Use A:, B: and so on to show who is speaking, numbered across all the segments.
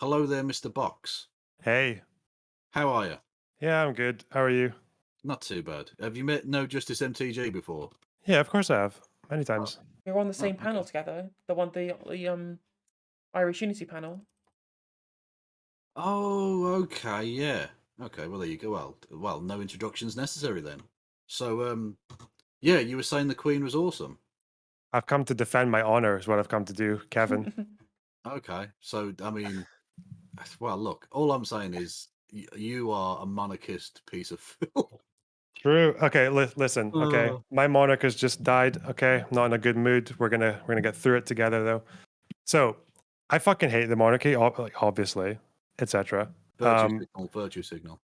A: Hello there, Mr. Box.
B: Hey.
A: How are you?
B: Yeah, I'm good. How are you?
A: Not too bad. Have you met No Justice MTG before?
B: Yeah, of course I have. Many
A: Oh,
B: times.
C: We were on the
A: oh,
C: same panel
A: okay.
C: together, the Irish Unity panel.
A: Oh, okay, yeah. Okay, well there you go. Well, no introductions necessary then. So, yeah, you were saying the Queen was awesome.
B: I've come to defend my honor is what I've come to do, Kevin.
A: Okay, so I mean, well, look, all I'm saying is you are a monarchist piece of filth.
B: True. Okay, listen. Okay,
A: Oh,
B: my monarch has just died. Okay, not in a good mood. We're gonna get through it together though. So, I fucking hate the monarchy, like obviously, etc.
A: virtue signal, virtue signal.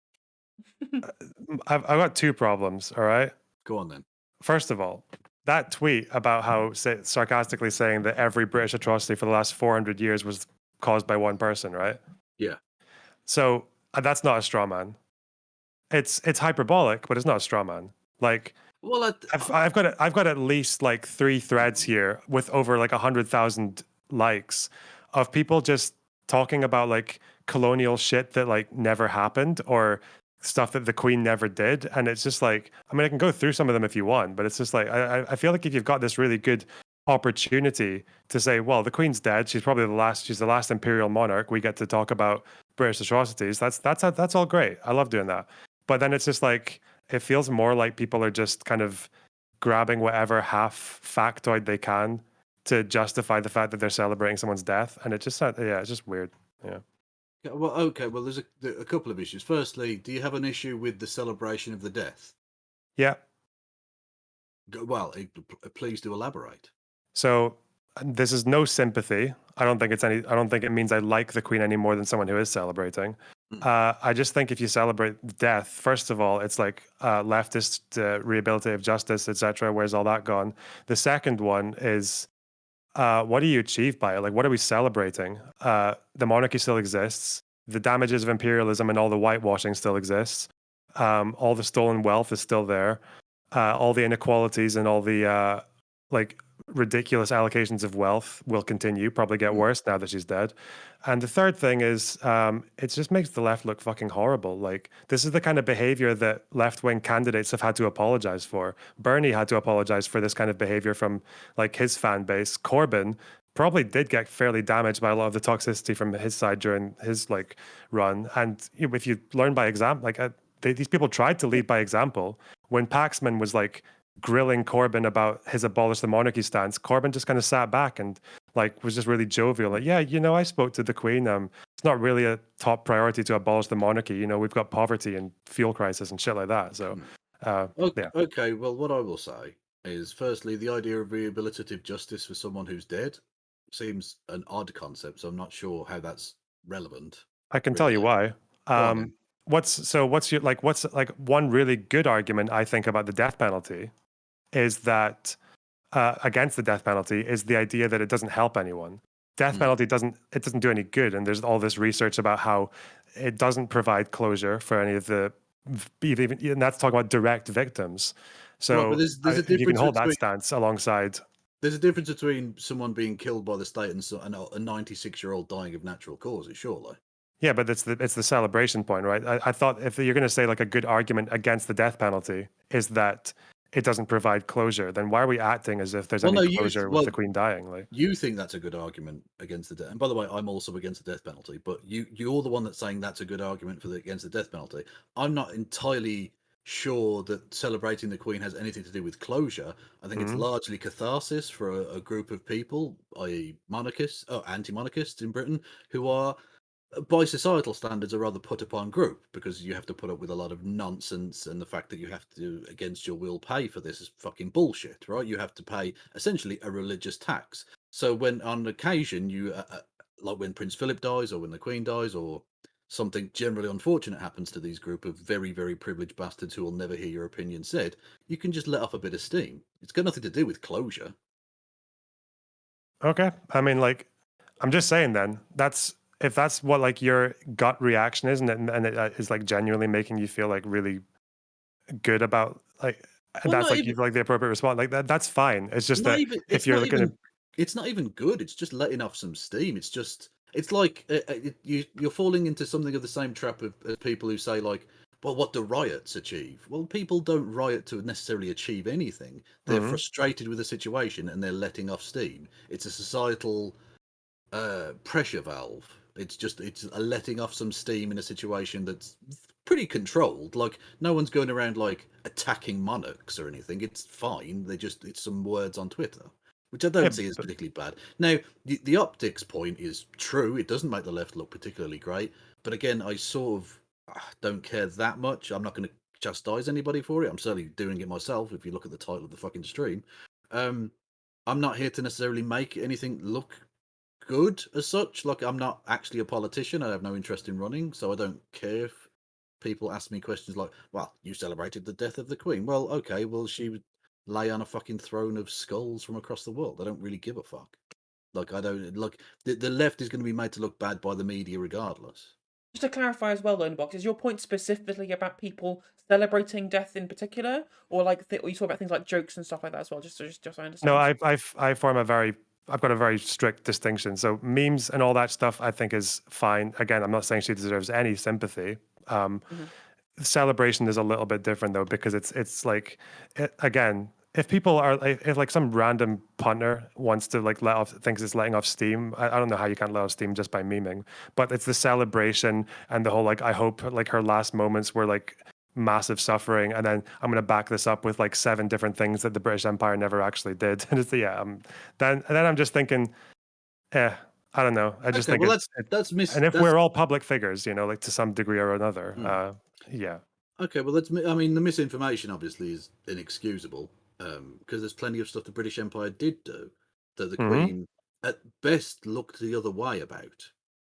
B: I've got two problems. All right.
A: Go on then.
B: First of all, that tweet about how sarcastically saying that every British atrocity for the last 400 years was caused by one person, right?
A: Yeah.
B: So that's not a straw man. It's hyperbolic, but it's not a straw man. Like
A: Well,
B: I've got at least like three threads here with over like 100,000 likes of people just talking about like colonial shit that like never happened or stuff that the Queen never did, and it's just like I mean I can go through some of them if you want, but it's just like I feel like if you've got this really good opportunity to say, well, the Queen's dead, she's the last imperial monarch, we get to talk about British atrocities. That's all great. I love doing that. But then it's just like it feels more like people are just kind of grabbing whatever half factoid they can to justify the fact that they're celebrating someone's death, and it just yeah, it's just weird. Yeah,
A: Yeah, well, okay. Well, there's a couple of issues. Firstly, do you have an issue with the celebration of the death?
B: yeah.
A: Well, please do elaborate.
B: So this is no sympathy. I don't think it's any. I don't think it means I like the Queen any more than someone who is celebrating.
A: Mm.
B: I just think if you celebrate death, first of all, it's like leftist rehabilitative justice, etc. Where's all that gone? The second one is what do you achieve by it? Like, what are we celebrating? The monarchy still exists. The damages of imperialism and all the whitewashing still exists. All the stolen wealth is still there. All the inequalities and all the like ridiculous allocations of wealth will continue, probably get
A: Mm.
B: worse now that she's dead. And the third thing is, it just makes the left look fucking horrible. Like, this is the kind of behavior that left wing candidates have had to apologize for. Bernie had to apologize for this kind of behavior from like his fan base. Corbyn probably did get fairly damaged by a lot of the toxicity from his side during his like run. And if you learn by example, like these people tried to lead by example. When Paxman was like grilling Corbyn about his abolish the monarchy stance, Corbyn just kind of sat back and like was just really jovial. Like, yeah, I spoke to the Queen. It's not really a top priority to abolish the monarchy. We've got poverty and fuel crisis and shit like that. So,
A: Mm.
B: yeah,
A: Okay. Well, what I will say is, firstly, the idea of rehabilitative justice for someone who's dead seems an odd concept. So I'm not sure how that's relevant.
B: I can tell you
A: Really.
B: why.
A: Go on then.
B: What's one really good argument I think about the death penalty is that against the death penalty is the idea that it doesn't help anyone. Death
A: Mm.
B: penalty doesn't do any good, and there's all this research about how it doesn't provide closure for any of the even and that's talking about direct victims.
A: Right, but
B: So
A: there's a
B: you can
A: difference
B: hold that
A: between
B: stance alongside.
A: someone being killed by the state and a 96-year-old dying of natural causes. Surely.
B: Yeah, but it's the celebration point, right? I thought if you're going to say like a good argument against the death penalty is that it doesn't provide closure, then why are we acting as if there's
A: Well,
B: any
A: no,
B: closure with the Queen dying? Like,
A: you think that's a good argument against the death. And by the way, I'm also against the death penalty. But you're the one that's saying that's a good argument against the death penalty. I'm not entirely sure that celebrating the Queen has anything to do with closure. I think it's
B: mm,
A: largely catharsis for a group of people, i.e., monarchists or anti-monarchists in Britain, who are by societal standards, a rather put upon group because you have to put up with a lot of nonsense, and the fact that you have to, against your will, pay for this is fucking bullshit, right? You have to pay essentially a religious tax. So when on occasion like when Prince Philip dies, or when the Queen dies, or something generally unfortunate happens to these group of very, very privileged bastards who will never hear your opinion said, you can just let off a bit of steam. It's got nothing to do with closure.
B: okay, I mean, like, I'm just saying then that's if that's what like your gut reaction is, and it is like genuinely making you feel like really good about like, and
A: Well,
B: that's
A: not
B: like
A: even
B: you feel like the appropriate response, like that's fine. It's just
A: Not
B: that
A: even
B: if
A: it's
B: you're
A: not
B: looking at
A: even it's not even good, it's just letting off some steam. It's just It's like you're falling into something of the same trap as people who say like, well, what do riots achieve? Well, people don't riot to necessarily achieve anything. They're
B: Hmm.
A: frustrated with the situation and they're letting off steam. It's a societal pressure valve. It's a letting off some steam in a situation that's pretty controlled. Like no one's going around like attacking monarchs or anything. It's fine. It's some words on Twitter, which I
B: Yeah,
A: don't see as particularly bad. Now the optics point is true. It doesn't make the left look particularly great. But again, I sort of don't care that much. I'm not going to chastise anybody for it. I'm certainly doing it myself. If you look at the title of the fucking stream, um, I'm not here to necessarily make anything look good as such. Like I'm not actually a politician. I have no interest in running, so I don't care if people ask me questions like, "Well, you celebrated the death of the Queen." Well, okay, well she would lay on a fucking throne of skulls from across the world. I don't really give a fuck. Like I don't like the left is going to be made to look bad by the media regardless.
C: Just to clarify as well, Lonerbox, is your point specifically about people celebrating death in particular, or like or you talk about things like jokes and stuff like that as well? Just so I
B: no,
C: understand.
B: I form a very, I've got a very strict distinction. So memes and all that stuff, I think is fine. Again, I'm not saying she deserves any sympathy.
C: Hmm.
B: Celebration is a little bit different though, because it's like, again, if people are if like some random punter wants to like let off, thinks it's letting off steam, I don't know how you can't let off steam just by memeing, but it's the celebration and the whole like, I hope like her last moments were like massive suffering, and then I'm going to back this up with like 7 different things that the British Empire never actually did. And it's yeah, then I'm just thinking, eh, I don't know. I just
A: Okay,
B: think
A: well
B: it, and if
A: that's
B: we're all public figures, you know, like to some degree or another,
A: hmm.
B: yeah.
A: Okay, well I mean the misinformation obviously is inexcusable because there's plenty of stuff the British Empire did do that the
B: Hmm.
A: Queen at best looked the other way about.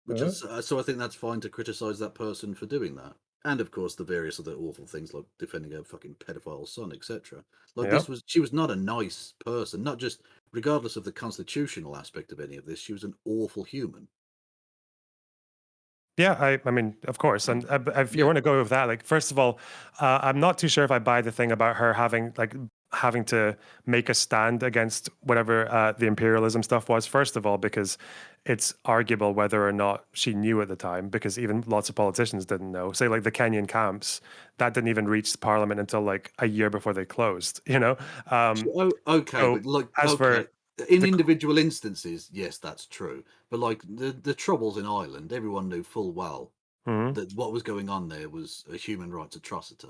A: Which
C: Uh-huh.
A: is so I think that's fine to criticize that person for doing that. And of course the various other awful things like defending her fucking pedophile son, etc. Like
B: Yep.
A: she was not a nice person, not just regardless of the constitutional aspect of any of this, she was an awful human.
B: Yeah, I mean, of course. And if you
A: Yeah.
B: want to go with that, like, first of all, I'm not too sure if I buy the thing about her having to make a stand against whatever the imperialism stuff was. First of all, because it's arguable whether or not she knew at the time, because even lots of politicians didn't know. Say, like the Kenyan camps, that didn't even reach Parliament until like a year before they closed. You know, um,
A: Oh, okay,
B: so
A: but like,
B: as
A: okay,
B: for
A: in
B: the
A: individual instances, yes, that's true. But like the troubles in Ireland, everyone knew full well
B: Mhm.
A: that what was going on there was a human rights atrocity,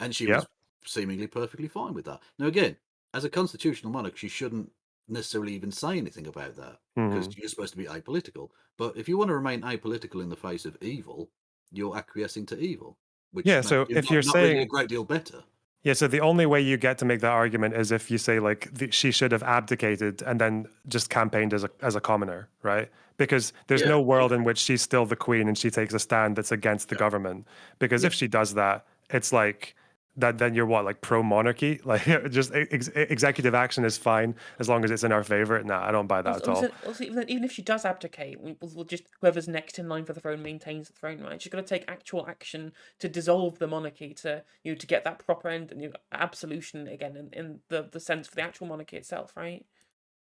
A: and she
B: Yeah.
A: was seemingly perfectly fine with that. Now, again, as a constitutional monarch, she shouldn't necessarily even say anything about that because
B: Mhm.
A: you're supposed to be apolitical. But if you want to remain apolitical in the face of evil, you're acquiescing to evil, which
B: Yeah.
A: makes
B: So
A: you
B: if you're
A: not really a
B: saying,
A: great deal better.
B: yeah, so the only way you get to make that argument is if you say like she should have abdicated and then just campaigned as a commoner, right? Because there's
A: Yeah,
B: no world in
A: okay,
B: which she's still the queen and she takes a stand that's against the
A: yeah,
B: government. Because
A: yeah.
B: if she does that, it's like that. Then you're what, like pro monarchy? Like just executive action is fine as long as it's in our favor. Nah, I don't buy that at all.
C: Also, even if she does abdicate, we'll just whoever's next in line for the throne maintains the throne, right? She's got to take actual action to dissolve the monarchy, to to get that proper end, absolution again, in the sense for the actual monarchy itself, right?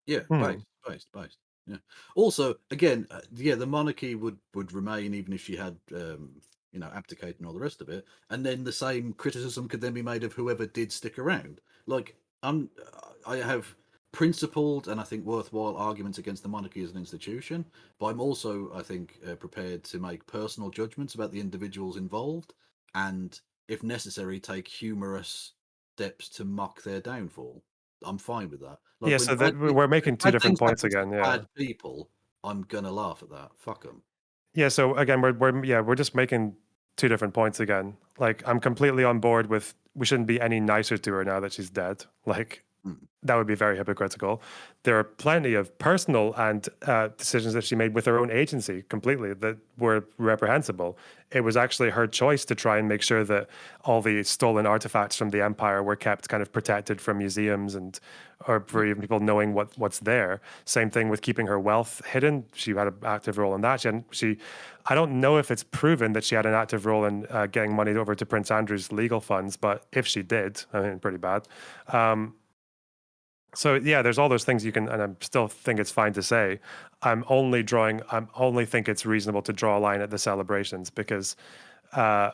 A: Yeah,
B: Hmm.
A: based. Yeah. Also, again, yeah, the monarchy would remain even if she had, abdicated and all the rest of it, and then the same criticism could then be made of whoever did stick around. Like, I have principled and I think worthwhile arguments against the monarchy as an institution, but I'm also, I think, prepared to make personal judgments about the individuals involved, and if necessary, take humorous steps to mock their downfall. I'm fine with that. Like
B: Yeah. So that we're
A: when
B: making two
A: bad
B: different
A: things
B: points
A: happen to
B: again. Yeah.
A: bad people, I'm gonna laugh at that. Fuck them.
B: Yeah, so again, we're just making two different points again. Like I'm completely on board with we shouldn't be any nicer to her now that she's dead. Like
A: Mm.
B: that would be very hypocritical. There are plenty of personal and decisions that she made with her own agency completely that were reprehensible. It was actually her choice to try and make sure that all the stolen artifacts from the empire were kept kind of protected from museums and or
A: Yeah.
B: for even people knowing what's there. Same thing with keeping her wealth hidden. She had an active role in that. I don't know if it's proven that she had an active role in getting money over to Prince Andrew's legal funds, but if she did, I mean, pretty bad. Um, So yeah, there's all those things you can, and I still think it's fine to say. I'm only think it's reasonable to draw a line at the celebrations because uh,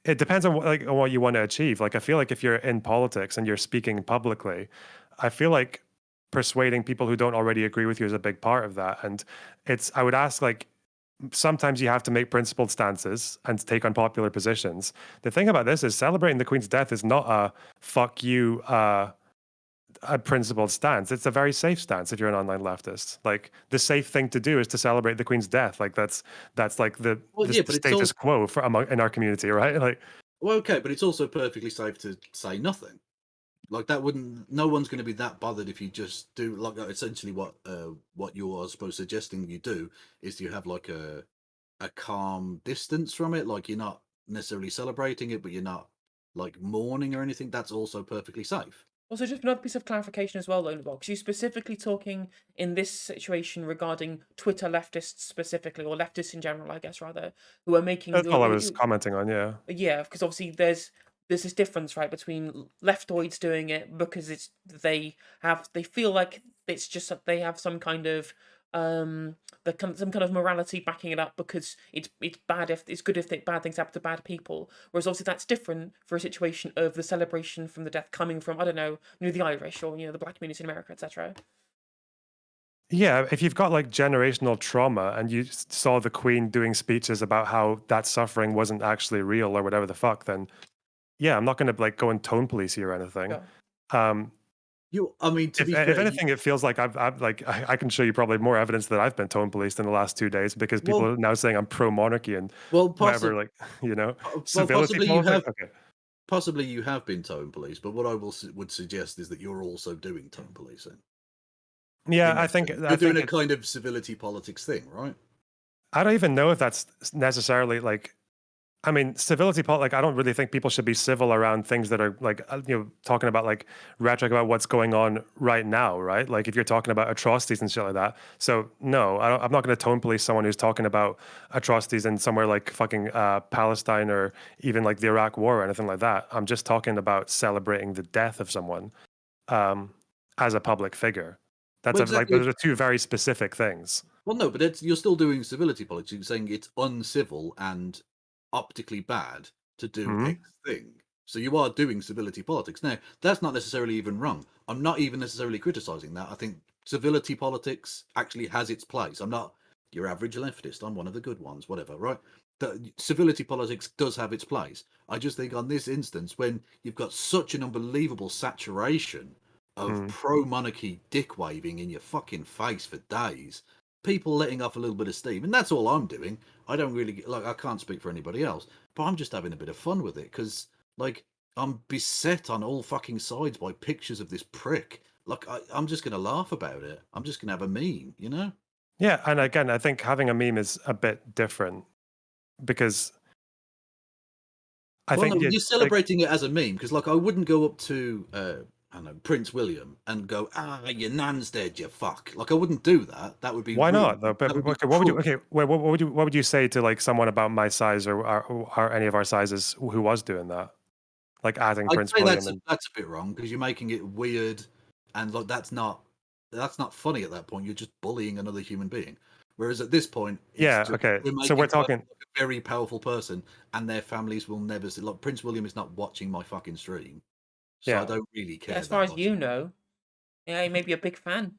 B: it depends on on what you want to achieve. Like I feel like if you're in politics and you're speaking publicly, I feel like persuading people who don't already agree with you is a big part of that. And I would ask like sometimes you have to make principled stances and take unpopular positions. The thing about this is celebrating the Queen's death is not a fuck you a principled stance. It's a very safe stance if you're an online leftist. Like the safe thing to do is to celebrate the Queen's death. Like that's like
A: Well,
B: the
A: yeah, but it's
B: status
A: all
B: quo for in our community, right? Like
A: well, okay, but it's also perfectly safe to say nothing. Like that wouldn't. No one's going to be that bothered if you just do like essentially what you are supposed suggesting you do is you have like a calm distance from it. Like you're not necessarily celebrating it, but you're not like mourning or anything. That's also perfectly safe.
C: Also, just another piece of clarification as well, Lonerbox. You specifically talking in this situation regarding Twitter leftists specifically, or leftists in general, I guess rather, who are making
B: that's all I was commenting on. Yeah.
C: yeah, because obviously there's this difference, right, between leftoids doing it because they feel like it's just that they have some kind of some kind of morality backing it up because it's bad if it's good if bad things happen to bad people. Whereas obviously that's different for a situation of the celebration from the death coming from, I don't know, the Irish or the black community in America, etc.
B: Yeah, if you've got like generational trauma and you saw the Queen doing speeches about how that suffering wasn't actually real or whatever the fuck, then yeah, I'm not going to like go and tone police you or anything.
C: Yeah.
B: Um,
A: I mean, to be
B: if
A: fair,
B: anything, it feels like I've like I can show you probably more evidence that I've been tone policed in the last 2 days because people
A: well,
B: are now saying I'm pro monarchy and
A: well,
B: whatever,
A: possibly,
B: like
A: well,
B: civility politics. Okay,
A: possibly you have been tone police, but what I would suggest is that you're also doing tone policing
B: yeah,
A: in that sense.
B: I
A: You're doing
B: think
A: a
B: it's
A: kind of civility politics thing, right?
B: I don't even know if that's necessarily like I mean, like, I don't really think people should be civil around things that are like, talking about like rhetoric about what's going on right now, right? Like, if you're talking about atrocities and shit like that. So, no, I'm not going to tone police someone who's talking about atrocities in somewhere like fucking Palestine or even like the Iraq War or anything like that. I'm just talking about celebrating the death of someone um, as a public figure.
A: Well,
B: Like,
A: exactly.
B: those are two very specific things.
A: Well, no, but you're still doing civility politics. You're saying it's uncivil and optically bad to do
B: Hmm.
A: X thing. So you are doing civility politics. Now, that's not necessarily even wrong. I'm not even necessarily criticizing that. I think civility politics actually has its place. I'm not your average leftist. I'm one of the good ones, whatever, right? The civility politics does have its place. I just think on this instance, when you've got such an unbelievable saturation of
B: Mm.
A: pro monarchy dick waving in your fucking face for days, people letting off a little bit of steam, and that's all I'm doing. I don't really like. I can't speak for anybody else, but I'm just having a bit of fun with it because, like, I'm beset on all fucking sides by pictures of this prick. Like, I'm just gonna laugh about it. I'm just gonna have a meme, you know?
B: Yeah. And again, I think having a meme is a bit different because I
A: Well, no,
B: think
A: you're
B: like
A: celebrating it as a meme because, like, I wouldn't go up to, I don't know, Prince William and go, "Ah, your nan's dead, you fuck." Like, I wouldn't do that. That would be
B: why
A: rude.
B: not though?
A: That would be
B: Okay, what would you?
A: cruel.
B: Okay, wait, what would you say to like someone about my size or any of our sizes who was doing that, like adding
A: I'd
B: Prince
A: say
B: William and
A: that's a bit wrong because you're making it weird, and like that's not funny at that point. You're just bullying another human being. Whereas at this point, it's
B: yeah,
A: just
B: okay.
A: we're
B: So we're
A: making fun
B: talking.
A: of a very powerful person, and their families will never see. Like Prince William is not watching my fucking stream, so I
B: Yeah,
A: don't really
C: Yeah,
A: care
C: as far
A: that
C: as
A: much.
C: you know, yeah, he may be a big fan.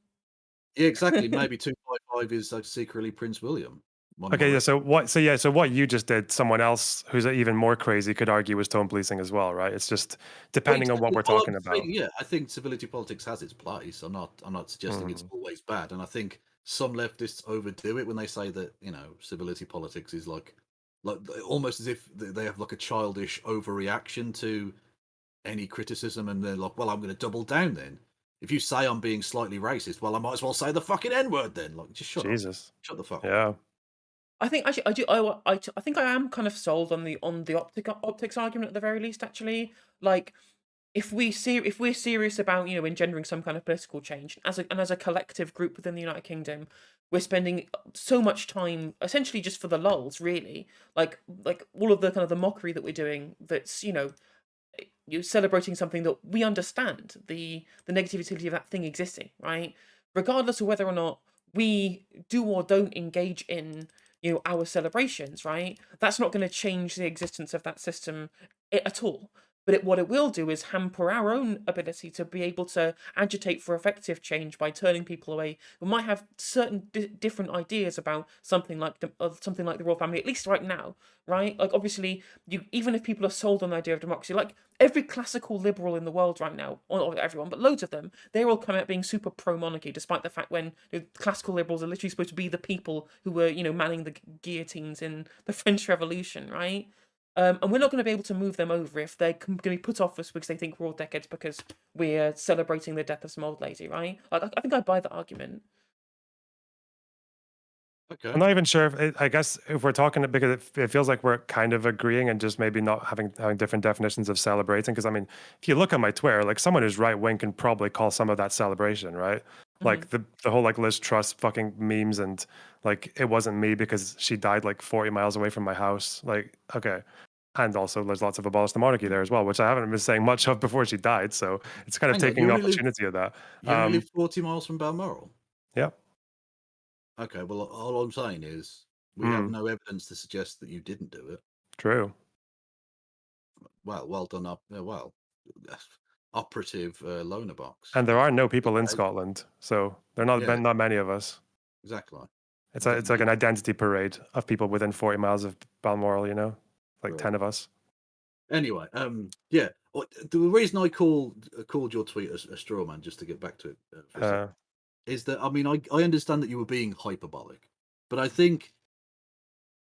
A: Yeah, exactly. Maybe 255 is like secretly Prince William. One of my
B: okay. Yeah.
A: rec-
B: So what? So yeah. So what you just did, someone else who's even more crazy could argue was tone policing as well, right? It's just
A: Well,
B: depending on what
A: exactly.
B: we're
A: Well, I'm
B: talking
A: saying,
B: about.
A: yeah, I think civility politics has its place. I'm not suggesting it's
B: Mm.
A: always bad, and I think some leftists overdo it when they say that civility politics is like almost as if they have like a childish overreaction to any criticism, and they're like, well, I'm going to double down then. If you say I'm being slightly racist, well, I might as well say the fucking N word then. Like, just shut up,
B: Jesus.
A: shut the fuck up.
B: Yeah.
C: I think actually I do I think I am kind of sold on the optics argument at the very least. Actually, like if we're serious about engendering some kind of political change as a collective group within the United Kingdom, we're spending so much time essentially just for the lulls, really. Like all of the kind of the mockery that we're doing. That's you're celebrating something that we understand the negativity of that thing existing, right? Regardless of whether or not we do or don't engage in our celebrations, right? That's not going to change the existence of that system at all. But what it will do is hamper our own ability to be able to agitate for effective change by turning people away who might have certain different ideas about something like the royal family. At least right now, right? Like obviously, even if people are sold on the idea of democracy, like every classical liberal in the world right now, or not everyone, but loads of them, they're all coming out being super pro monarchy, despite the fact when classical liberals are literally supposed to be the people who were manning the guillotines in the French Revolution, right? And we're not going to be able to move them over if they're going to be put off us because they think we're all decades because we're celebrating the death of some old lady, right? Like, I think I buy the argument.
B: I'm
A: Okay.
B: not even sure if I guess if we're talking because it feels like we're kind of agreeing and just maybe not having different definitions of celebrating. Because I mean, if you look at my Twitter, like someone who's right wing can probably call some of that celebration, right?
C: Hmm.
B: Like the whole like Liz Truss fucking memes and like it wasn't me because she died like 40 miles away from my house. Like okay, and also there's lots of abolish the monarchy there as well, which I haven't been saying much of before she died. So it's kind of
A: Hang on,
B: taking the opportunity of that.
A: you only live
B: Um,
A: 40 miles from Balmoral?
B: yeah,
A: Okay, well, all I'm saying is we have
B: mm,
A: no evidence to suggest that you didn't do it.
B: true.
A: Well done, operative Lonerbox.
B: And there are no people in
A: Okay,
B: Scotland, so there are
A: yeah,
B: not many of us.
A: exactly.
B: It's like an identity parade of people within 40 miles of Balmoral, you know? Like
A: Right.
B: 10 of us.
A: Anyway, yeah. The reason I called your tweet a straw man, just to get back to it for a second,
B: Uh,
A: is that I mean I understand that you were being hyperbolic, but I think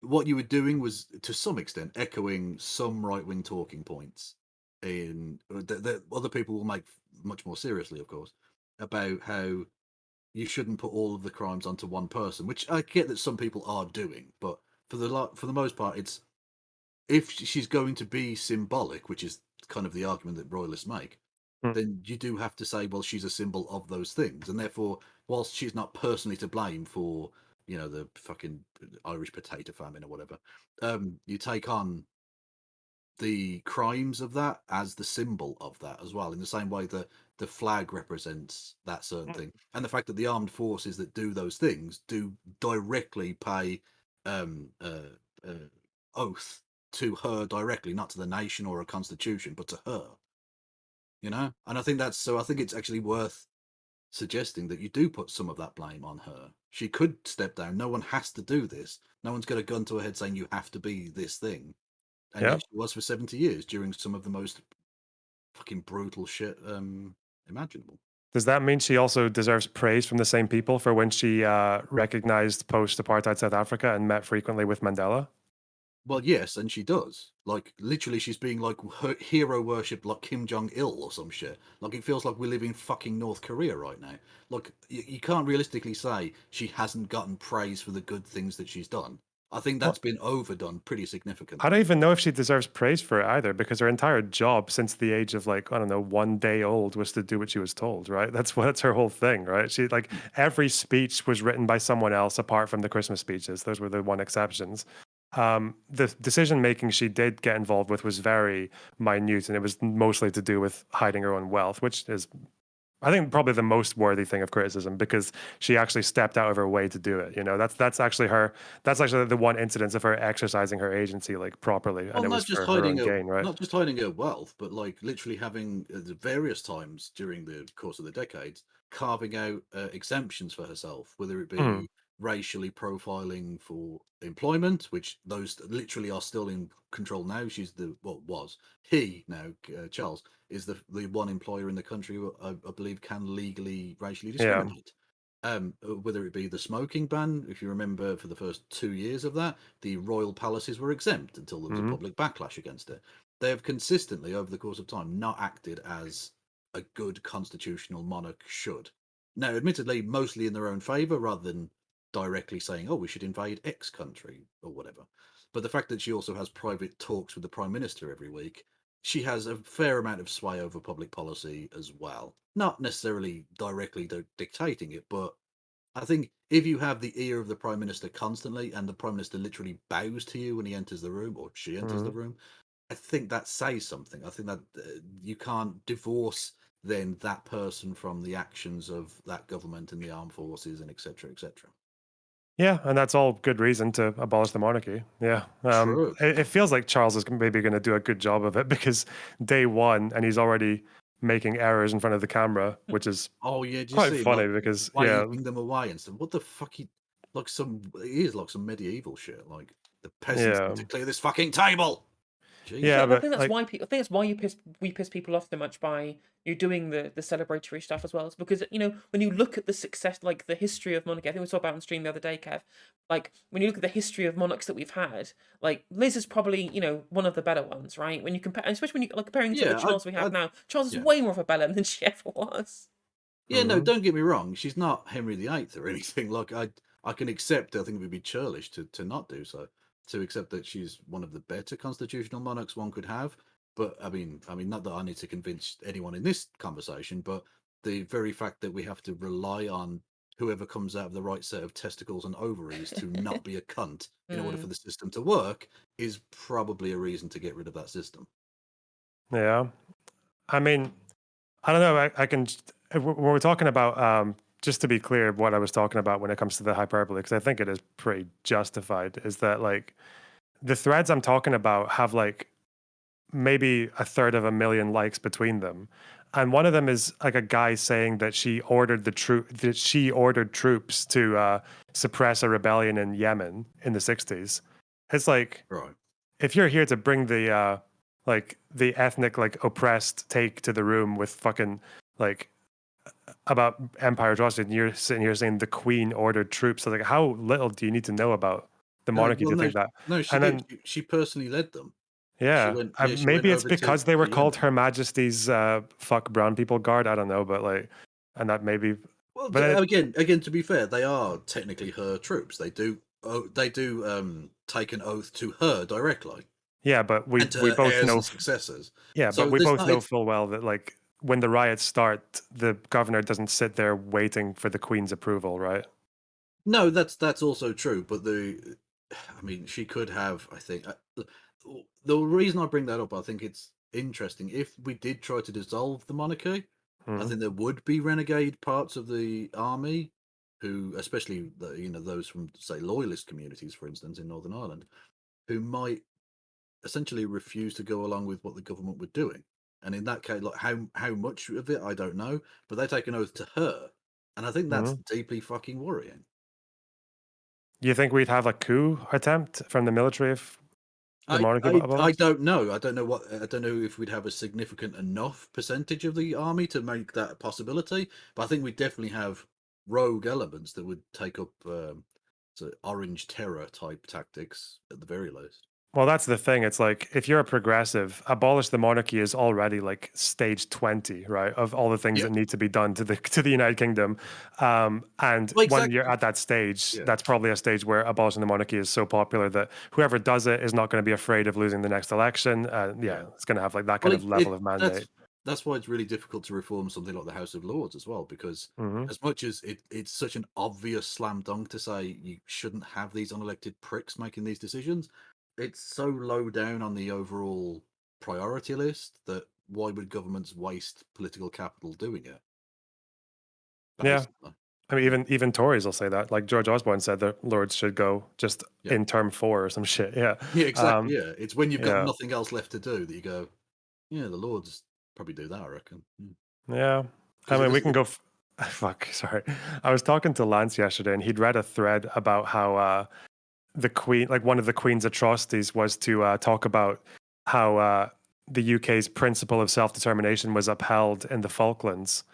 A: what you were doing was to some extent echoing some right wing talking points that other people will make much more seriously, of course, about how you shouldn't put all of the crimes onto one person, which I get that some people are doing, but for the most part, it's if she's going to be symbolic, which is kind of the argument that royalists make,
B: mm,
A: then you do have to say, well, she's a symbol of those things, and therefore, whilst she's not personally to blame for the fucking Irish potato famine or whatever, you take on the crimes of that as the symbol of that as well, in the same way that the flag represents that certain
B: mm.
A: thing, and the fact that the armed forces that do those things do directly pay um, uh, uh, oath to her directly, not to the nation or a constitution, but to her. And I think that's so. I think it's actually worth suggesting that you do put some of that blame on her. She could step down. No one has to do this. No one's got a gun to her head saying you have to be this thing, and
B: Yeah.
A: yet she was for 70 years during some of the most fucking brutal shit imaginable.
B: Does that mean she also deserves praise from the same people for when she recognized post apartheid South Africa and met frequently with Mandela?
A: Well, yes, and she does. Like literally, she's being like hero worshipped like Kim Jong Il or some shit. Like it feels like we live in fucking North Korea right now. Like you can't realistically say she hasn't gotten praise for the good things that she's done. I think that's
B: Well,
A: been overdone pretty
B: I don't
A: significantly.
B: even know if she deserves praise for it either, because her entire job since the age of like, I don't know, 1 day old was to do what she was told, right? That's her whole thing, right? She like every speech was written by someone else apart from the Christmas speeches. Those were the one exceptions. The decision making she did get involved with was very minute and it was mostly to do with hiding her own wealth, which is I think probably the most worthy thing of criticism because she actually stepped out of her way to do it. You know, that's actually her. That's actually the one incidence of her exercising her agency like properly, and
A: Well,
B: it was for her own gain, right?
A: not just hiding her wealth, but like literally having at various times during the course of the decades carving out exemptions for herself, whether it
B: Mm,
A: be racially profiling for employment, which those literally are still in control now. She's the what was he now Charles is the one employer in the country who I believe can legally racially
B: yeah.
A: discriminate. Whether it be the smoking ban, if you remember, for the first 2 years of that, the royal palaces were exempt until there was a
B: Hmm.
A: public backlash against it. They have consistently, over the course of time, not acted as a good constitutional monarch should. Now, admittedly, mostly in their own favour rather than directly saying, oh, we should invade X country or whatever. But the fact that she also has private talks with the Prime Minister every week, she has a fair amount of sway over public policy as well. Not necessarily directly dictating it, but I think if you have the ear of the Prime Minister constantly and the Prime Minister literally bows to you when he enters the room or she enters
B: Hmm.
A: the room, I think that says something. I think that you can't divorce then that person from the actions of that government and the armed forces and etc. etc.
B: Yeah, and that's all good reason to abolish the monarchy. Yeah,
A: True.
B: it feels like Charles is maybe going to do a good job of it because day one, and he's already making errors in front of the camera, which is
A: Oh yeah, do you
B: quite
A: see him like
B: funny because yeah,
A: waving them away and stuff? What the fuck? He is like some medieval shit. Like the peasants
B: yeah,
A: need to clear this fucking table.
B: yeah,
C: Yeah,
A: Jesus.
C: and I
B: but
C: think that's
B: like
C: why people. I think that's why we piss people off so much by you doing the celebratory stuff as well. It's because when you look at the success, like the history of monarchy. I think we saw about on stream the other day, Kev. Like when you look at the history of monarchs that we've had, like Liz is probably one of the better ones, right? When you compare, especially when you like comparing to the
A: Yeah,
C: Charles we have now, Charles is
A: yeah.
C: way more of a bellend than she ever was.
A: Yeah, no,
B: mhm.
A: don't get me wrong. She's not Henry VIII or anything. Like I can accept. I think it would be churlish to not do so. To accept that she's one of the better constitutional monarchs one could have. But I mean, not that I need to convince anyone in this conversation, but the very fact that we have to rely on whoever comes out of the right set of testicles and ovaries to not be a cunt in order for
C: Mm.
A: the system to work is probably a reason to get rid of that system.
B: Yeah, I mean, I don't know. I can when we're talking about just to be clear, what I was talking about when it comes to the hyperbole, because I think it is pretty justified. Is that like the threads I'm talking about have like maybe a third of a million likes between them. And one of them is like a guy saying that she ordered troops to suppress a rebellion in Yemen in the 60s. It's like
A: Right.
B: if you're here to bring the ethnic like oppressed take to the room with fucking like about empire atrocity, and you're sitting here saying the queen ordered troops. So like how little do you need to know about the
A: No,
B: monarchy
A: well,
B: to
A: no,
B: think that?
A: no, she
B: And
A: did.
B: then
A: She personally led them. She
B: yeah,
A: went. Yeah, she went
B: maybe it's
A: over
B: because they
A: to
B: were called
A: Yemen.
B: Her Majesty's fuck brown people guard. I don't know, but like, and that maybe,
A: Well,
B: but it,
A: again, to be fair, they are technically her troops. They do. Oh, they do take an oath to her directly
B: yeah, but
A: and to
B: we
A: her
B: both
A: heirs
B: know,
A: and successors.
B: yeah, but
A: So
B: we
A: there's
B: both
A: not.
B: know
A: It's
B: full well that like when the riots start, the governor doesn't sit there waiting for the Queen's approval, right?
A: no. That's also true. But I mean, she could have. I think the reason I bring that up, I think it's interesting. If we did try to dissolve the monarchy, I
B: Hmm.
A: think there would be renegade parts of the army who, especially those from say loyalist communities, for instance, in Northern Ireland, who might essentially refuse to go along with what the government were doing. And in that case, like how much of it I don't know, but they take an oath to her, and I think that's
B: Hmm.
A: deeply fucking worrying.
B: Do you think we'd have a coup attempt from the military if the
A: I,
B: monarchy
A: I I
B: abolished?
A: don't know. I don't know if we'd have a significant enough percentage of the army to make that a possibility. But I think we definitely have rogue elements that would take up orange terror type tactics at the very least.
B: Well, that's the thing. It's like if you're a progressive, abolish the monarchy is already like stage 20, right? Of all the things
A: Yeah.
B: that need to be done to the to the United Kingdom. And
A: Well,
B: when you're
A: exactly.
B: at that stage,
A: Yeah.
B: that's probably a stage where abolishing the monarchy is so popular that whoever does it is not going to be afraid of losing the next election.
A: Yeah.
B: Yeah, it's going to have like that
A: Well,
B: kind of level of mandate.
A: that's why it's really difficult to reform something like the House of Lords as well, because
B: Hmm.
A: as much as it's such an obvious slam dunk to say you shouldn't have these unelected pricks making these decisions, it's so low down on the overall priority list that why would governments waste political capital doing it?
B: Yeah.
A: Basically,
B: I mean,
A: yeah,
B: even Tories will say that. Like George Osborne said, the Lords should go just
A: yeah,
B: in term four or some shit. Yeah.
A: yeah, exactly.
B: Um,
A: Yeah, it's when you've got
B: yeah.
A: nothing else left to do that you go, yeah, the Lords probably do that, I reckon,
B: Yeah. I
A: because
B: mean,
A: it
B: we
A: is.
B: can go. Fuck, sorry. I was talking to Lance yesterday and he'd read a thread about how the Queen, like one of the Queen's atrocities was to talk about how the UK's principle of self determination was upheld in the Falklands.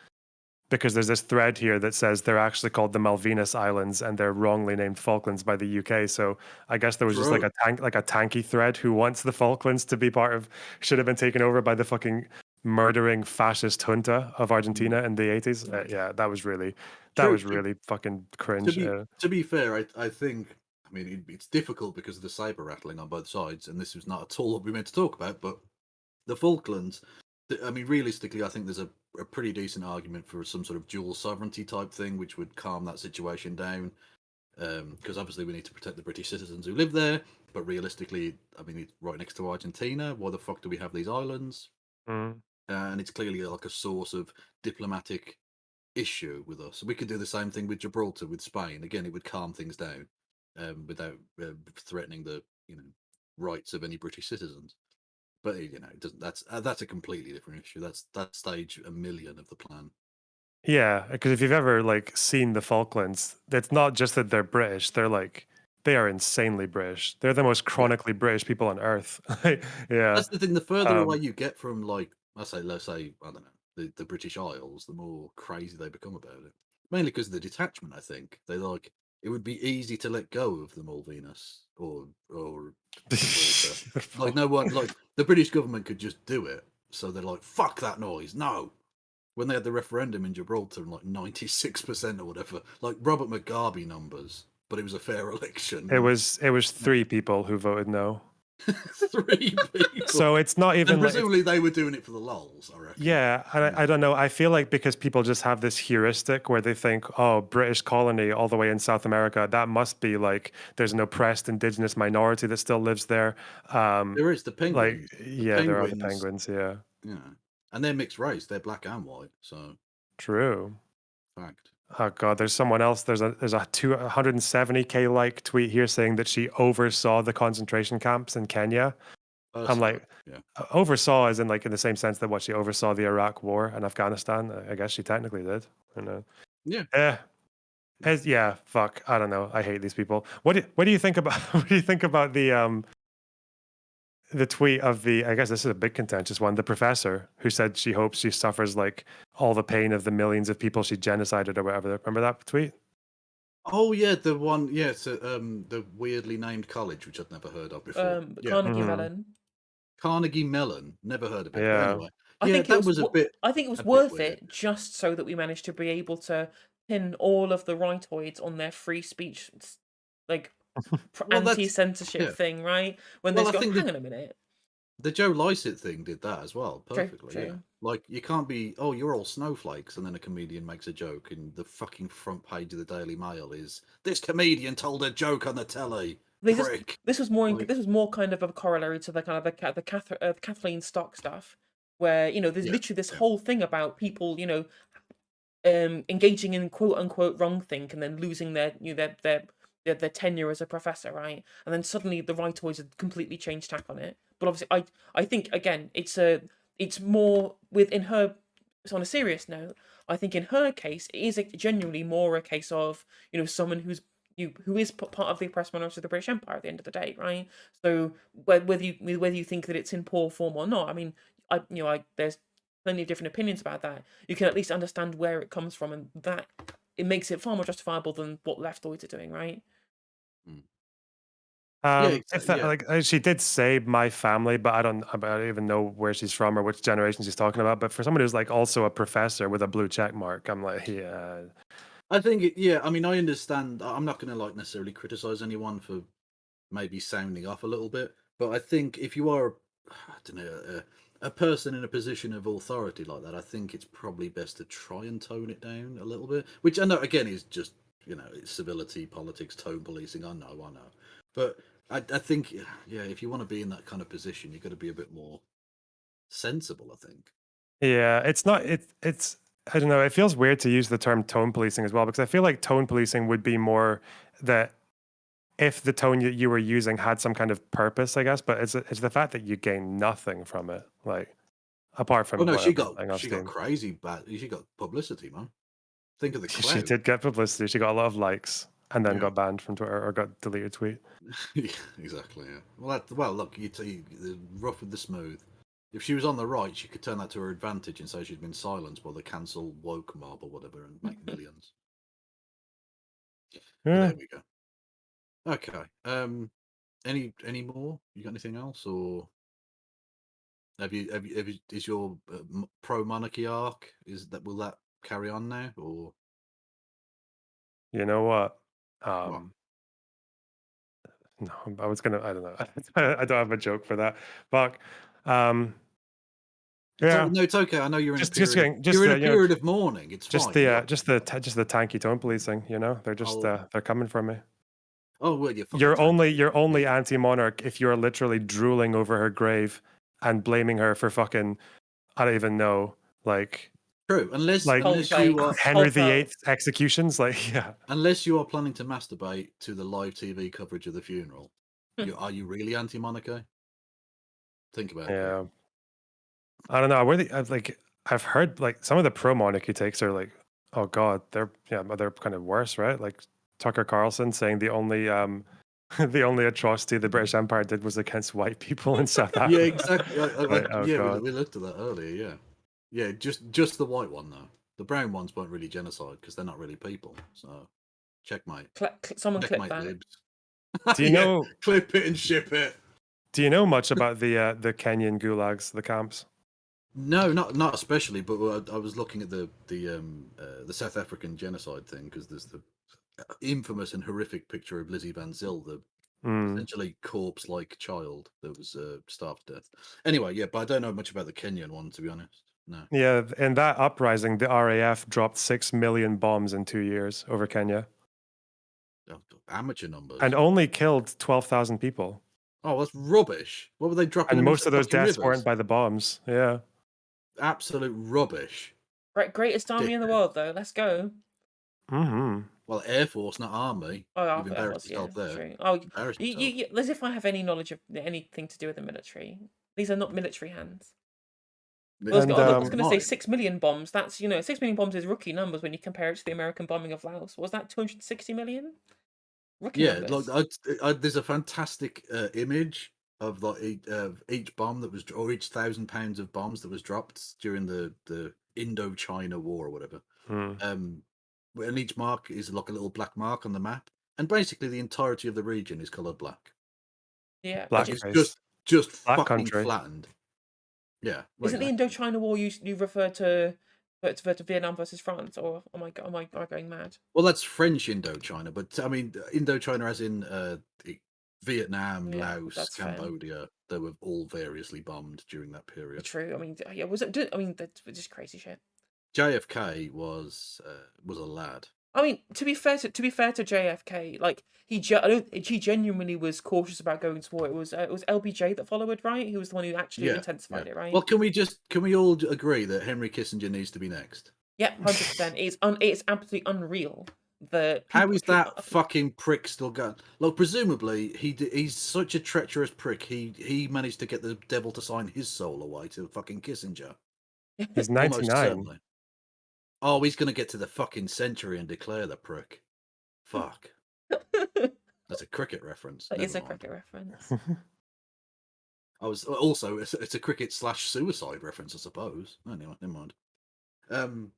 B: Because there's this thread here that says they're actually called the Malvinas Islands and they're wrongly named Falklands by the UK. So I guess there was just
A: True.
B: like a tanky thread who wants the Falklands to be part of, should have been taken over by the fucking murdering fascist junta of
A: Mm.
B: Argentina in the 80s. Yeah, that
A: True.
B: was really fucking
A: To
B: cringe.
A: be to be fair, I think I mean it's difficult because of the saber rattling on both sides, and this was not at all what we meant to talk about. But the Falklands, I mean, realistically, I think there's a pretty decent argument for some sort of dual sovereignty type thing, which would calm that situation down. because obviously we need to protect the British citizens who live there. But realistically, I mean, it's right next to Argentina. Why the fuck do we have these islands?
B: Mm.
A: And it's clearly like a source of diplomatic issue with us. We could do the same thing with Gibraltar, with Spain. Again, it would calm things down without threatening the rights of any British citizens. But it doesn't. That's a completely different issue. That's stage a million of the plan.
B: Yeah, because if you've ever like seen the Falklands, it's not just that they're British; they are insanely British. They're the most
A: Yeah,
B: chronically British people on earth. Yeah.
A: that's the thing. The further away
B: Um,
A: you get from, like, let's say, I don't know, the British Isles, the more crazy they become about it. Mainly because of the detachment. I think they like it would be easy to let go of the Malvinas or Gibraltar. Like no one, like the British government could just do it. So they're like, fuck that noise. No, when they had the referendum in Gibraltar, and like 96% or whatever, like Robert Mugabe numbers, but it was a fair election,
B: it was 3 people who voted no.
A: Three people.
B: So it's not
A: And
B: even like it's
A: presumably they were doing it for the lols, I reckon.
B: yeah, and I don't know. I feel like because people just have this heuristic where they think, oh, British colony all the way in South America, that must be like there's an oppressed indigenous minority that still lives there. Um,
A: There is the
B: like,
A: penguins. The
B: yeah, there are the
A: penguins,
B: penguins. Yeah,
A: and they're mixed race. They're black and white. So,
B: true.
A: fact.
B: Oh God, there's someone else. There's a 270K like tweet here saying that she oversaw the concentration camps in Kenya. I'm
A: Personally,
B: like,
A: yeah.
B: oversaw as in like in the same sense that what she oversaw the Iraq War and Afghanistan. I guess she technically did. I don't know.
A: Yeah.
B: Eh, yeah, fuck. I don't know. I hate these people. What do you think about what do you think about the tweet of the I guess this is a big contentious one, the professor who said she hopes she suffers like all the pain of the millions of people she genocided or whatever. Remember that tweet?
A: Oh, yeah, the one, yeah, it's the weirdly named college, which I'd never heard of before. Yeah.
C: Carnegie
B: Hmm.
C: Mellon.
A: Carnegie Mellon, never heard of it. But
B: Yeah.
A: anyway,
C: I
A: yeah,
C: think it
A: that
C: was
A: was
C: I think it
A: a
C: was
A: bit
C: worth
A: weird.
C: it just so that we managed to be able to pin all of the rightoids on their free speech like
A: Well,
C: anti-censorship
A: yeah.
C: thing, right? When they
A: Well, I
C: just go,
A: think
C: hang on a minute.
A: the Joe Lycett thing did that as well,
C: True,
A: perfectly. Yeah,
C: true.
A: like you can't be, oh, you're all snowflakes, and then a comedian makes a joke, and the fucking front page of the Daily Mail is this comedian told a joke on the telly,
C: They just
A: prick. Like,
C: this was more kind of a corollary to the kind of the Kathleen Stock stuff, where there's
A: yeah,
C: literally this
A: yeah,
C: whole thing about people engaging in quote unquote wrong think and then losing their tenure as a professor, right? And then suddenly the rightoids have completely changed tack on it. But obviously, I think again it's more within her. So on a serious note, I think in her case, it is genuinely more a case of someone who is part of the oppressed minority of the British Empire at the end of the day, right? So whether you think that it's in poor form or not, I mean, there's plenty of different opinions about that. You can at least understand where it comes from, and that it makes it far more justifiable than what leftoids are doing, right?
A: mm. Yeah, exactly. Yeah,
B: Like she did say my family, but I don't even know where she's from or which generation she's talking about. But for someone who's like also a professor with a blue check mark, I'm like, yeah,
A: I think yeah. I mean, I understand. I'm not going to like necessarily criticize anyone for maybe sounding off a little bit, but I think if you are, I don't know, a person in a position of authority like that, I think it's probably best to try and tone it down a little bit. Which I know again is just it's civility, politics, tone policing. I know, but I think yeah, if you want to be in that kind of position, you've got to be a bit more sensible. I think.
B: yeah. It's not. It's. I don't know. It feels weird to use the term tone policing as well because I feel like tone policing would be more that if the tone you were using had some kind of purpose, I guess. But it's the fact that you gain nothing from it, like apart
A: Oh
B: from
A: no,
B: whatever letting off
A: she got
B: steam.
A: crazy bad. She got publicity, man. Think of the
B: She
A: clout.
B: did get publicity. She got a lot of likes and then
A: Yeah.
B: got banned from Twitter or got deleted tweet.
A: Yeah, exactly. Yeah. Well, look, the rough with the smooth. If she was on the right, she could turn that to her advantage and say she'd been silenced by the cancel woke mob or whatever, and make millions. But
B: Yeah.
A: there we go. Okay. Any more? You got anything else, or is your pro monarchy arc will that carry on now, or
B: You know what?
A: what?
B: Um, no, I was gonna. I don't know. I don't have a joke for that. Fuck. Um, Yeah.
A: No, it's okay. I know you're in a
B: Just
A: period.
B: getting just
A: You're in
B: the
A: a period of mourning. It's
B: just
A: fine. You
B: the
A: got.
B: just the tanky tone policing, you know? They're just
A: Oh,
B: they're coming for me.
A: oh, well, you fucking tank.
B: You're only anti-monarch if you're literally drooling over her grave and blaming her for fucking I don't even know,
A: True. Unless
B: like
A: unless
C: Coldplay.
A: you are
B: Henry
C: Coldplay.
B: VIII executions. Like, yeah,
A: unless you are planning to masturbate to the live TV coverage of the funeral, are you really anti-monarchy? Think about it, Kieran.
B: yeah. I don't know. I've heard like some of the pro monarchy takes are like, oh god, but they're kind of worse, right? Like Tucker Carlson saying the only the only atrocity the British Empire did was against white people in South
A: Yeah,
B: Africa.
A: exactly.
B: Like, oh
A: Yeah,
B: god.
A: we looked at that earlier. Yeah, yeah. Just the white one though. The brown ones weren't really genocide because they're not really people. So checkmate,
C: Someone clip
A: checkmate,
C: that.
A: libs.
B: Do you
A: Yeah,
B: know
A: clip it and ship it.
B: do you know much about the Kenyan gulags, the camps?
A: No, not especially. But I was looking at the South African genocide thing because there's the infamous and horrific picture of Lizzie Van Zyl, the
B: Mm.
A: essentially corpse-like child that was starved to death. Anyway, yeah, but I don't know much about the Kenyan one to be honest. No.
B: Yeah, in that uprising, the RAF dropped 6 million bombs in 2 years over Kenya
A: Amateur
B: and
A: numbers.
B: only killed 12,000 people.
A: Oh, that's rubbish. What were they dropping
B: And
A: them into
B: most
A: the
B: of those
A: fucking
B: deaths weren't
A: rivers?
B: by the bombs. Yeah.
A: Absolute rubbish.
C: Greatest army in the
A: Dickhead.
C: world, though. Let's go.
B: Hmm.
A: Well, Air Force, not Army.
C: Oh,
A: You've
C: Air
A: embarrassed
C: Force, yeah,
A: yourself there.
C: true. Oh,
A: Embarrassed yourself.
C: as if I have any knowledge of anything to do with the military. These are not military hands.
B: And
C: I was going to say
A: Mine.
C: 6 million bombs. That's 6 million bombs is rookie numbers when you compare it to the American bombing of Laos. Was that 260 million? Rookie
A: Yeah, like
C: numbers.
A: there's a fantastic image of each bomb that was, or each 1,000 pounds of bombs that was dropped during the Indochina War or whatever.
B: mm,
A: And each mark is like a little black mark on the map, and basically the entirety of the region is colored black.
C: Yeah,
A: Like it's
B: blackface,
A: just
B: black
A: fucking
B: country.
A: flattened. Yeah, well,
C: isn't the
A: exactly.
C: Indochina War you refer to Vietnam versus France, or am I going mad?
A: Well, that's French Indochina, but I mean Indochina as in Vietnam,
C: Yeah,
A: Laos,
C: that's fair.
A: Cambodia. They were all variously bombed during that period.
C: True. I mean, yeah, I mean, that's just crazy shit.
A: JFK was a lad.
C: I mean, to be fair to JFK, like I don't he genuinely was cautious about going to war. It was LBJ that followed, right? He was the one who actually
A: Yeah, yeah.
C: intensified it, right?
A: Well, can we all agree that Henry Kissinger needs to be next?
C: Yeah, 100%. It's absolutely unreal that
A: How
C: people.
A: is that fucking prick still going? Look, presumably he's such a treacherous prick. He managed to get the devil to sign his soul away to fucking Kissinger.
B: He's
A: Almost
B: 99.
A: certainly. Oh, he's gonna get to the fucking century and declare the prick. Fuck. That's a cricket reference.
C: That is
A: Never
C: a
A: mind.
C: cricket reference.
A: I was also it's a cricket slash suicide reference, I suppose. Anyway, never mind.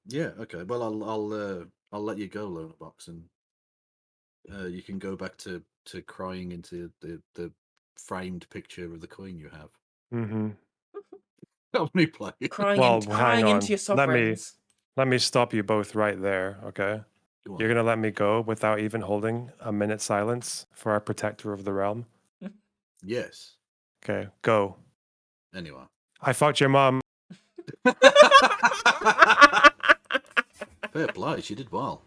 A: Yeah, okay. Well, I'll let you go, Lonerbox, and you can go back to crying into the framed picture of the Queen you have.
B: Hmm.
A: Help me play.
B: Well, hang
C: Crying into
B: on.
C: your sovereigns.
B: Let me stop you both right there, okay?
A: Go on
B: You're
A: then.
B: gonna let me go without even holding a minute silence for our protector of the realm?
A: Yes.
B: Okay, go.
A: Anyway.
B: I fucked your mom.
A: Fair play. She did well.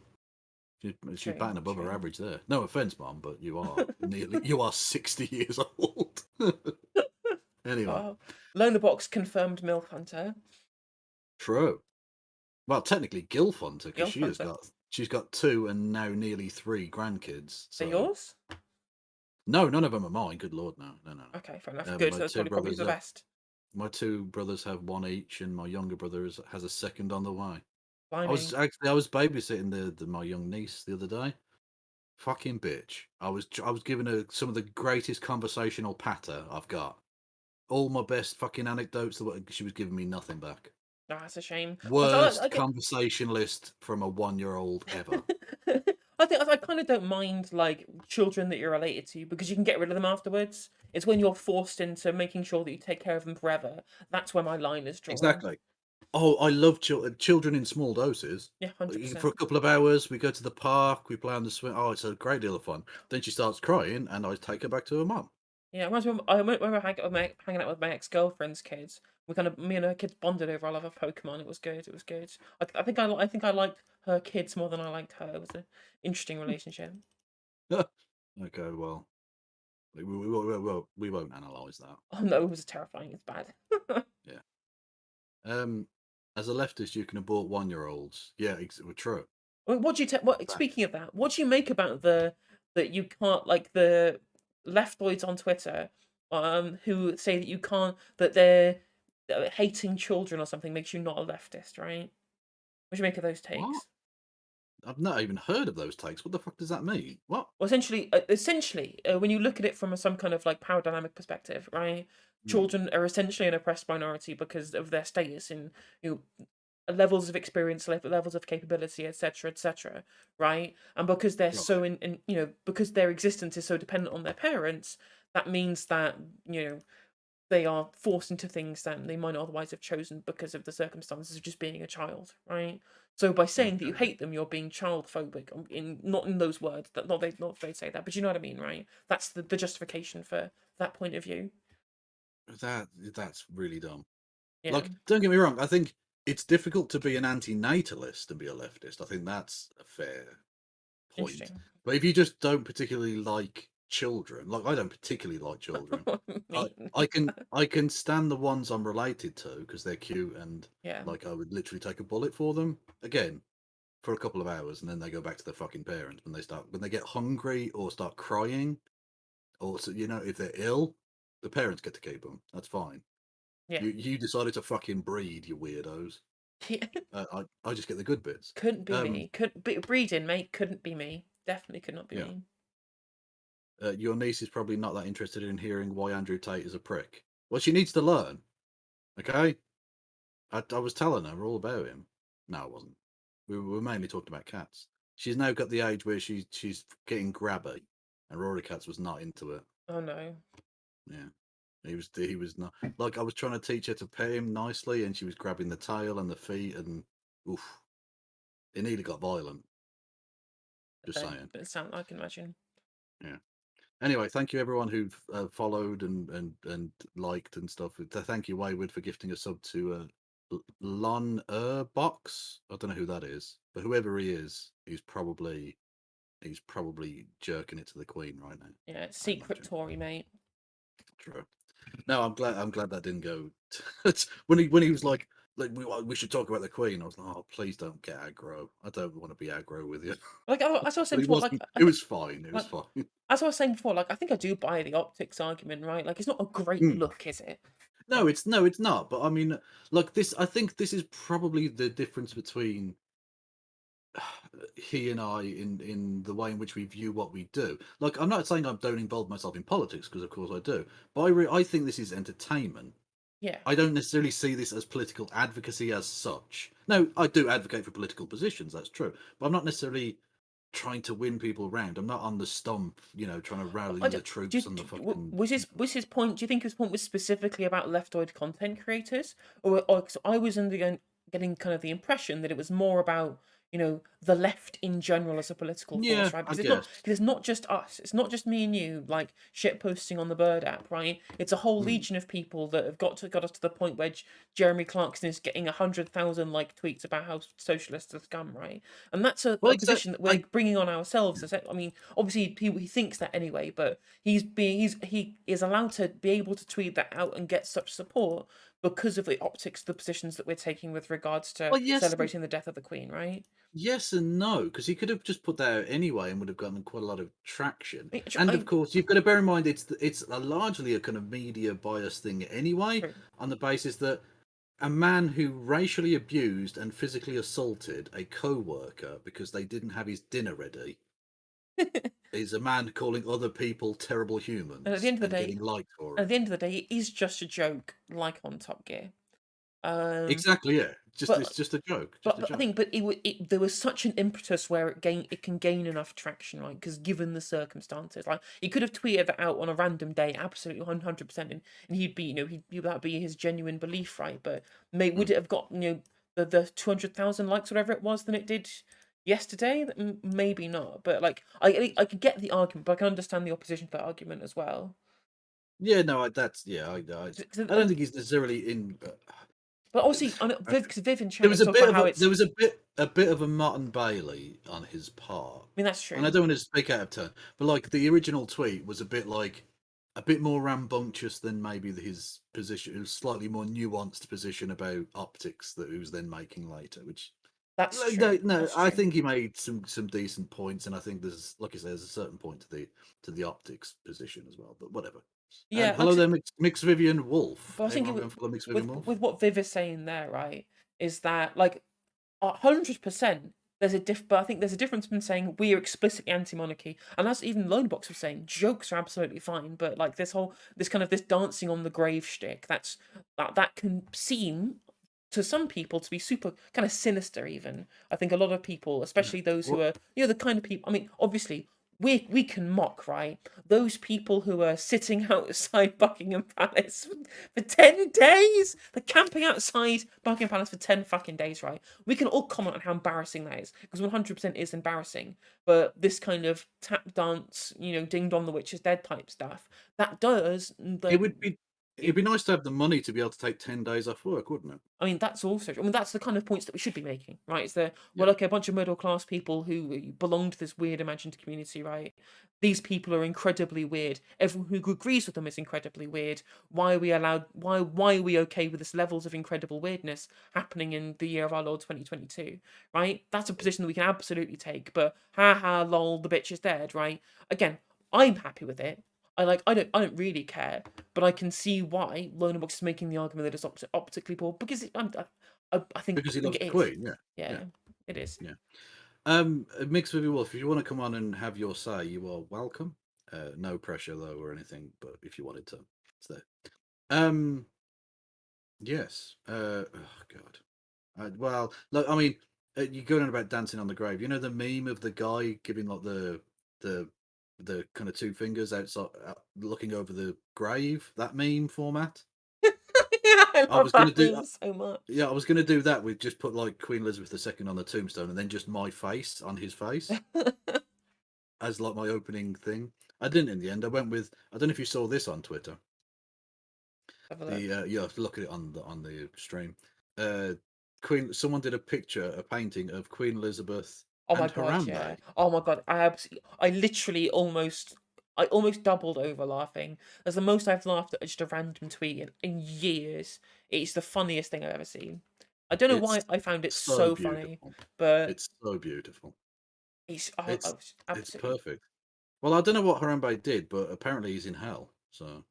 A: She's batting above her
C: True.
A: average there. No offense, Mom, but you are 60 years old. Anyway,
C: Oh, Lonerbox confirmed MILF Hunter.
A: true. Well, technically, Gilf Hunter, because
C: MILF Hunter.
A: she's got 2 and now nearly 3 grandkids.
C: They're
A: So
C: yours?
A: no, none of them are mine. Good lord, no.
C: Okay, fair enough.
A: Um,
C: Good.
A: my
C: That's
A: two
C: probably
A: brothers
C: the
A: have
C: best.
A: my 2 brothers have 1 each, and my younger brother has a second on the way. I
C: Blimey.
A: was babysitting my young niece the other day. Fucking bitch. I was giving her some of the greatest conversational patter I've got. All my best fucking anecdotes. She was giving me nothing back.
C: Oh, that's a shame.
A: Worst conversationalist from a 1-year-old ever.
C: I kind of don't mind like children that you're related to because you can get rid of them afterwards. It's when you're forced into making sure that you take care of them forever. That's where my line is drawn.
A: Exactly. Oh, I love children in small doses.
C: Yeah,
A: For a
C: 100%.
A: couple of hours, we go to the park, we play on the swing. Oh, it's a great deal of fun. Then she starts crying, and I take her back to her mum.
C: Yeah, I remember hanging out with my ex-girlfriend's kids. Me and her kids bonded over our love of Pokemon. It was good. It was good. I think I liked her kids more than I liked her. It was an interesting relationship.
A: Okay, well, we won't analyze that.
C: Oh no, it was terrifying. It's bad.
A: Yeah. Um, as a leftist, you can abort 1-year-olds. Yeah, true.
C: What do you what? Speaking of that, what do you make about that you can't like the leftoids on Twitter, who say that you can't that they're hating children or something makes you not a leftist, right? What do you make of those
A: What?
C: takes?
A: I've not even heard of those takes. What the fuck does that mean? What?
C: Well, essentially, when you look at it from some kind of like power dynamic perspective, right?
A: Hmm.
C: Children are essentially an oppressed minority because of their status in you know, levels of experience, levels of capability, etc., right? And because they're so
A: Right.
C: in you know because their existence is so dependent on their parents, that means that you know they are forced into things that they might not otherwise have chosen because of the circumstances of just being a child, right? So by saying that you
A: Okay.
C: hate them, you're being child phobic. In not in those words, that not they say that, but you know what I mean, right? That's the justification for that point of view.
A: That's really dumb.
C: Yeah,
A: Like, don't get me wrong. I think it's difficult to be an anti-natalist and be a leftist. I think that's a fair point.
C: interesting.
A: But if you just don't particularly like children, like I don't particularly like children,
C: Me,
A: I can stand the ones I'm related to because they're cute and
C: yeah,
A: like I would literally take a bullet for them. Again, for a couple of hours, and then they go back to their fucking parents when they get hungry or start crying, or so, if they're ill, the parents get to keep them. That's fine.
C: yeah.
A: You decided to fucking breed, you weirdos.
C: Yeah.
A: I just get the good bits.
C: Couldn't be
A: Um,
C: me. Couldn't be breeding, mate. Couldn't be me. Definitely could not be
A: yeah.
C: me.
A: Your niece is probably not that interested in hearing why Andrew Tate is a prick. Well, she needs to learn. Okay, I was telling her all about him. No, I wasn't. We were mainly talking about cats. She's now got the age where she's getting grabby, and Rory Cats was not into it.
C: Oh no.
A: Yeah, he was not like I was trying to teach her to pet him nicely, and she was grabbing the tail and the feet, and oof, it nearly got violent. Just saying.
C: It sound I can imagine.
A: Yeah. Anyway, thank you everyone who've followed and liked and stuff. Thank you Wayward for gifting a sub to Lonerbox. I don't know who that is, but whoever he is, he's probably jerking it to the Queen right now.
C: Yeah,
A: I
C: secret
A: imagine.
C: Tory, mate.
A: True. No, I'm glad that didn't go. When he was like we should talk about the Queen. I was like, oh please don't get aggro. I don't want to be aggro with you.
C: Like as I was
A: But
C: saying
A: it
C: before, like
A: wasn't. It was fine. It was
C: like
A: fine.
C: as I was saying before, like I think I do buy the optics argument, right? Like it's not a great look, is it? Like
A: No, it's not. But I mean, like this, I think this is probably the difference between he and I in the way in which we view what we do. Like, I'm not saying I don't involve myself in politics because, of course, I do. But I think this is entertainment.
C: yeah.
A: I don't necessarily see this as political advocacy as such. No, I do advocate for political positions. That's true, but I'm not necessarily trying to win people round. I'm not on the stump, trying to rally
C: I
A: the
C: don't, do,
A: troops and the fucking.
C: was his point? Do you think his point was specifically about leftoid content creators, or 'cause I was getting kind of the impression that it was more about the left in general as a political
A: Yeah,
C: force, right?
A: I
C: Because
A: guess.
C: it's not just us. It's not just me and you like shit posting on the Bird app, right? It's a whole
A: Hmm.
C: legion of people that have got us to the point where Jeremy Clarkson is getting 100,000 like tweets about how socialists are scum, right? And that's
A: Well,
C: a position that we're
A: I
C: bringing on ourselves. I mean, obviously he thinks that anyway, but he is allowed to be able to tweet that out and get such support because of the optics of the positions that we're taking with regards to
A: well, yes.
C: celebrating the death of the Queen, right?
A: Yes and no, because he could have just put that out anyway and would have gotten quite a lot of traction.
C: I,
A: And of
C: I,
A: course, you've got to bear in mind it's largely a kind of media bias thing anyway,
C: true.
A: on the basis that a man who racially abused and physically assaulted a co-worker because they didn't have his dinner ready is a man calling other people terrible
C: And at the
A: humans
C: end of the
A: and
C: day,
A: getting liked for
C: at
A: it.
C: the end of the day, it is just a joke, like on Top Gear. Um,
A: Exactly, yeah. It's
C: but
A: just a joke, just
C: But,
A: a
C: but I
A: joke.
C: think, but there was such an impetus where it can gain enough traction, right? Because given the circumstances, like he could have tweeted that out on a random day, absolutely 100%, and he'd be, that'd be his genuine belief, right? But would
A: Mm.
C: it have got the 200,000 likes, whatever it was, than it did yesterday? Maybe not, but like I could get the argument, but I can understand the opposition to that argument as well.
A: Yeah, no, that's I don't think he's necessarily in.
C: But obviously,
A: Uh,
C: because Viv in
A: there
C: chat
A: was
C: has
A: a
C: talked
A: bit
C: about
A: of
C: how
A: a
C: it's.
A: there was a bit of a Martin Bailey on his part,
C: I mean, that's
A: and I
C: true.
A: don't want to speak out of turn, but like the original tweet was a bit more rambunctious than maybe his position. It was slightly more nuanced position about optics that he was then making later, which.
C: That's
A: No,
C: true.
A: no,
C: That's
A: I
C: true.
A: think he made some decent points, and I think there's, like you say, there's a certain point to the optics position as well. But whatever.
C: Yeah, like
A: Hello there, MxVivianWulf.
C: but I was thinking
A: Everyone going to follow
C: with
A: MxVivianWulf?
C: what Viv is saying there, right? Is that like 100%? There's a but I think there's a difference between saying we are explicitly anti-monarchy, and that's even Lonerbox was saying. Jokes are absolutely fine, but like this dancing on the grave shtick, that can seem to some people to be super kind of sinister. Even I think a lot of people,
A: Yeah.
C: especially those who
A: Well,
C: are the kind of people. I mean, obviously we can mock, right? Those people who are sitting outside Buckingham Palace for 10 days, they're camping outside Buckingham Palace for 10 fucking days, right? We can all comment on how embarrassing that is because 100% is embarrassing. But this kind of tap dance, ding dong the witch is dead type stuff, that does
A: it
C: like
A: would be it'd be nice to have the money to be able to take 10 days off work, wouldn't it?
C: I mean, that's also. I mean, that's the kind of points that we should be making, right? It's
A: Yeah.
C: like a bunch of middle class people who belong to this weird imagined community, right? These people are incredibly weird. Everyone who agrees with them is incredibly weird. Why are we allowed? Why are we okay with this levels of incredible weirdness happening in the year of our Lord 2022? Right? That's a position that we can absolutely take. But ha ha, lol, the bitch is dead, right? Again, I'm happy with it. I don't really care, but I can see why Lonerbox is making the argument that it's optically poor because
A: Because he
C: I think
A: loves
C: it
A: the
C: is.
A: Queen. Yeah. Yeah.
C: Yeah, it is.
A: Yeah. Mixed with your Wolf, if you want to come on and have your say, you are welcome. No pressure though or anything, but if you wanted to, it's there. Um, yes. Oh God. Well, look, I mean, you're going on about dancing on the grave. You know the meme of the guy giving like the the kind of two fingers outside, looking over the grave. That meme format.
C: Yeah, I
A: I
C: love
A: was gonna
C: that
A: do.
C: meme so much.
A: Yeah, I was gonna do that. With just put like Queen Elizabeth II on the tombstone, and then just my face on his face as like my opening thing. I didn't in the end. I went with. I don't know if you saw this on Twitter.
C: Have a look.
A: The yeah, look at it on the stream. Uh, Queen. Someone did a picture, a painting of Queen Elizabeth
C: Oh my
A: and
C: god, yeah.
A: Harambe.
C: Oh my god, I literally I almost doubled over laughing. That's the most I've laughed at just a random tweet in years. It's the funniest thing I've ever seen. I don't know why
A: It's
C: I found it
A: so
C: so funny,
A: beautiful.
C: but
A: It's so beautiful.
C: I
A: It's
C: was
A: it's
C: absolutely.
A: perfect. Well, I don't know what Harambe did, but apparently he's in hell. So
C: I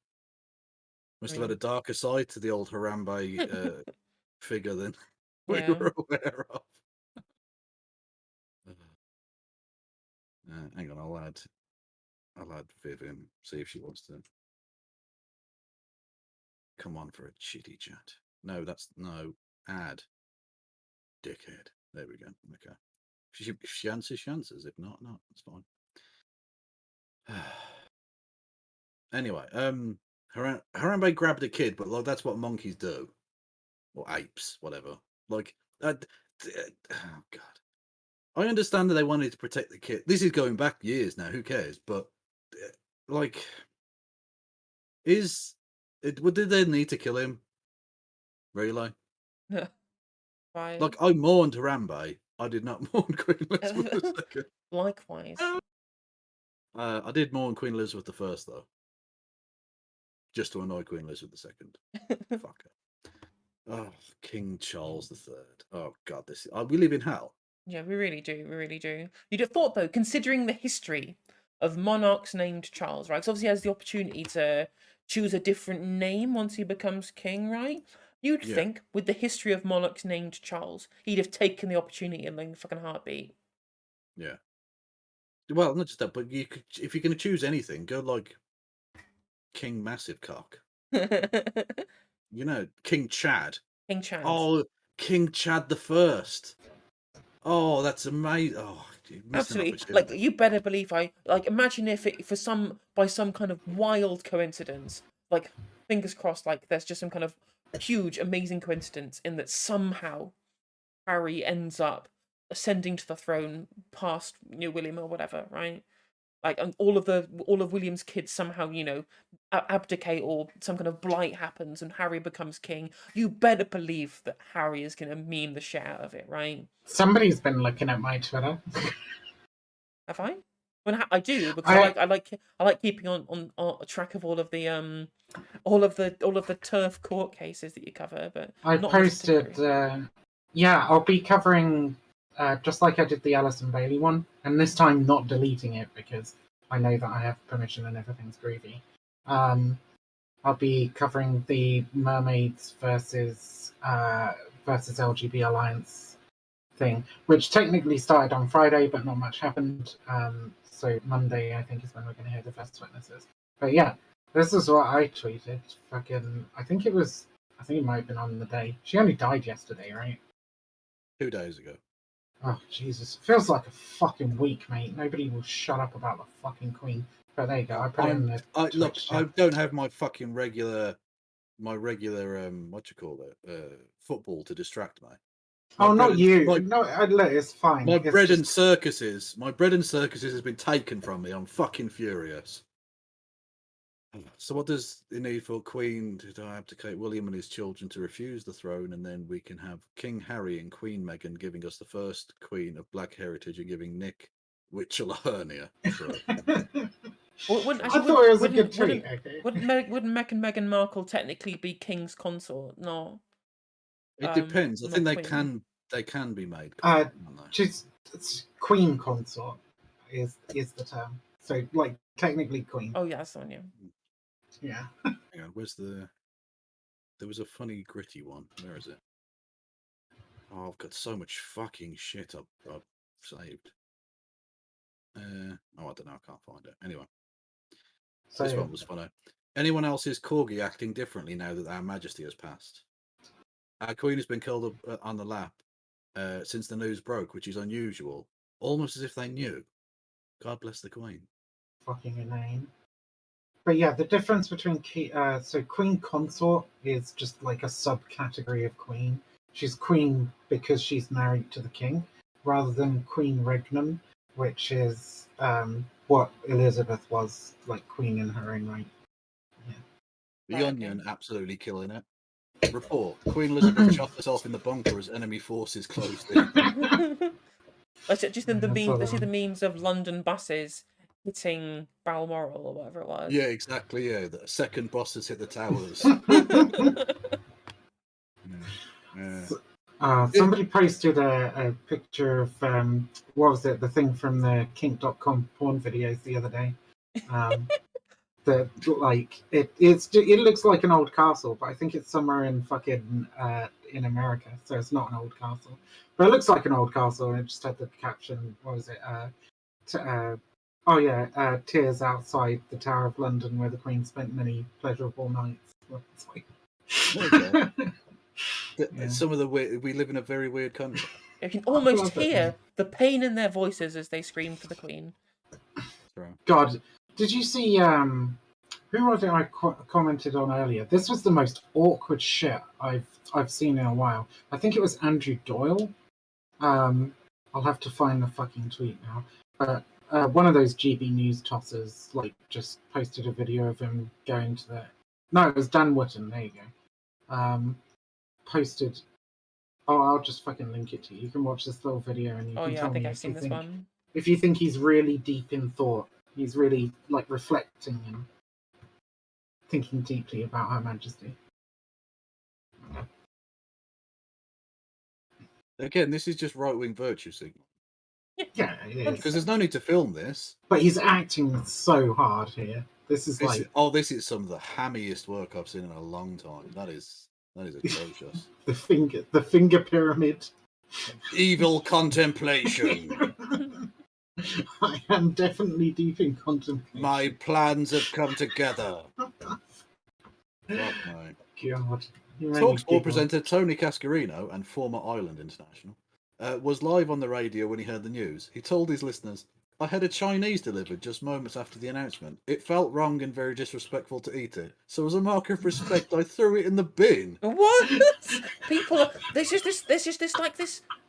A: must have had a
C: mean,
A: darker side to the old Harambe figure than we
C: yeah.
A: were aware of. Hang on, I'll add Viv in, see if she wants to come on for a chitty chat. No, that's no add, dickhead. There we go. Okay. If she answers, she answers. If not, not. That's fine. Anyway, Harambe grabbed a kid, but like that's what monkeys do, or apes, whatever. Like, oh god. I understand that they wanted to protect the kid. This is going back years now. Who cares? But like, is it? Did they need to kill him? Really?
C: Right.
A: Like, I mourned Harambe. I did not mourn Queen Elizabeth II.
C: Likewise.
A: I did mourn Queen Elizabeth the First, though, just to annoy Queen Elizabeth II. Fuck her. Oh, King Charles III. Oh God, we live in hell.
C: Yeah, we really do. We really do. You'd have thought, though, considering the history of monarchs named Charles, right? Because obviously he has the opportunity to choose a different name once he becomes king, right? You'd
A: Yeah,
C: think, with the history of monarchs named Charles, he'd have taken the opportunity in like a fucking heartbeat.
A: yeah. Well, not just that, but you could, if you're going to choose anything, go like King Massive Cock. You know, King Chad.
C: King Chad.
A: Oh, King Chad the First. Oh, that's amazing. Oh, you're missing an
C: Absolutely. Like,
A: opportunity.
C: you better believe imagine if it, by some kind of wild coincidence, like, fingers crossed, like, there's just some kind of huge, amazing coincidence in that somehow Harry ends up ascending to the throne past William or whatever, right? Like, and all of William's kids somehow, abdicate, or some kind of blight happens and Harry becomes king, you better believe that Harry is going to meme the shit out of it, right?
D: Somebody's been looking at my Twitter.
C: Have I? I do, because
D: I
C: I like keeping on track of all of the turf court cases that you cover, but
D: I
C: not in this particular
D: posted.
C: area.
D: Yeah, I'll be covering just like I did the Alison Bailey one, and this time not deleting it because I know that I have permission and everything's groovy. I'll be covering the Mermaids versus LGB Alliance thing, which technically started on Friday, but not much happened. So Monday, I think, is when we're going to hear the first witnesses. But yeah, this is what I tweeted. I think it might have been on the day. She only died yesterday, right?
A: 2 days ago.
D: Oh, Jesus. It feels like a fucking week, mate. Nobody will shut up about the fucking Queen. But there you go. I put it in the
A: Look,
D: Twitch
A: I
D: chat.
A: don't have my fucking regular what you call it, football to distract me.
D: Oh, not you.
A: My,
D: No, look, it's fine.
A: my
D: It's
A: bread and
D: just...
A: circuses has been taken from me. I'm fucking furious. So what does it need for Queen to abdicate William and his children to refuse the throne, and then we can have King Harry and Queen Meghan giving us the first Queen of Black heritage and giving Nick Witchell a hernia? Sure.
D: I thought it was a good tweet. Okay.
C: Wouldn't Meghan Markle technically be King's consort? No.
A: It depends. I think
C: not Queen.
A: they can be made.
D: It's Queen consort is the term. So like technically Queen.
C: Oh yeah, that's the one, yeah.
D: Yeah.
A: Hang on, there was a funny gritty one. Where is it? Oh, I've got so much fucking shit I've saved. I don't know. I can't find it. Anyway,
D: So
A: this one was funny. Anyone else's corgi acting differently now that our Majesty has passed? Our Queen has been curled up on the lap since the news broke, which is unusual. Almost as if they knew. God bless the Queen.
D: fucking inane. But yeah, the difference between Queen consort is just like a subcategory of Queen. She's Queen because she's married to the King, rather than Queen Regnum, which is what Elizabeth was, like Queen in her own right. Yeah.
A: The
C: Right,
A: Onion
C: okay.
A: absolutely killing it. Report: Queen Elizabeth shot herself in the bunker as enemy forces closed in.
C: Just in the
D: Yeah, I saw
C: meme.
D: that
C: See the
D: one.
C: memes of London buses hitting Balmoral or whatever it was.
A: Yeah, exactly. Yeah, the second boss has hit the towers.
D: Somebody posted a picture of what was it? The thing from the kink.com porn videos the other day. That like it looks like an old castle, but I think it's somewhere in fucking in America, so it's not an old castle. But it looks like an old castle, and it just had the caption. What was it? Tears outside the Tower of London, where the Queen spent many pleasurable nights.
A: Okay.
D: Yeah.
A: Some of the we live in a very weird country.
C: You can almost
D: love it,
C: hear
D: man.
C: the pain in their voices as they scream for the Queen.
D: God, did you see? Who was it I commented on earlier? This was the most awkward shit I've seen in a while. I think it was Andrew Doyle. I'll have to find the fucking tweet now. But one of those GB News tossers like just posted a video of him going to the. No, it was Dan Wootton. There you go. Posted. Oh, I'll just fucking link it to you. You can watch this little video and you
C: Oh
D: can
C: yeah, I
D: tell
C: think
D: me
C: I've
D: if
C: seen
D: you
C: this
D: think
C: one.
D: if you think he's really deep in thought. He's really like reflecting and thinking deeply about Her Majesty.
A: Again, this is just right-wing virtue signal.
D: Yeah, it is.
A: Because there's no need to film this.
D: But he's acting so hard here. This is
A: this is some of the hammiest work I've seen in a long time. That is atrocious.
D: the finger pyramid.
A: Evil contemplation.
D: I am definitely deep in contemplation.
A: My plans have come together. Fuck my.
D: God.
A: Talksport presenter Tony Cascarino and former Ireland international was live on the radio when he heard the news. He told his listeners, "I had a Chinese delivered just moments after the announcement. It felt wrong and very disrespectful to eat it. So as a mark of respect, I threw it in the bin."
C: What? People are there's just this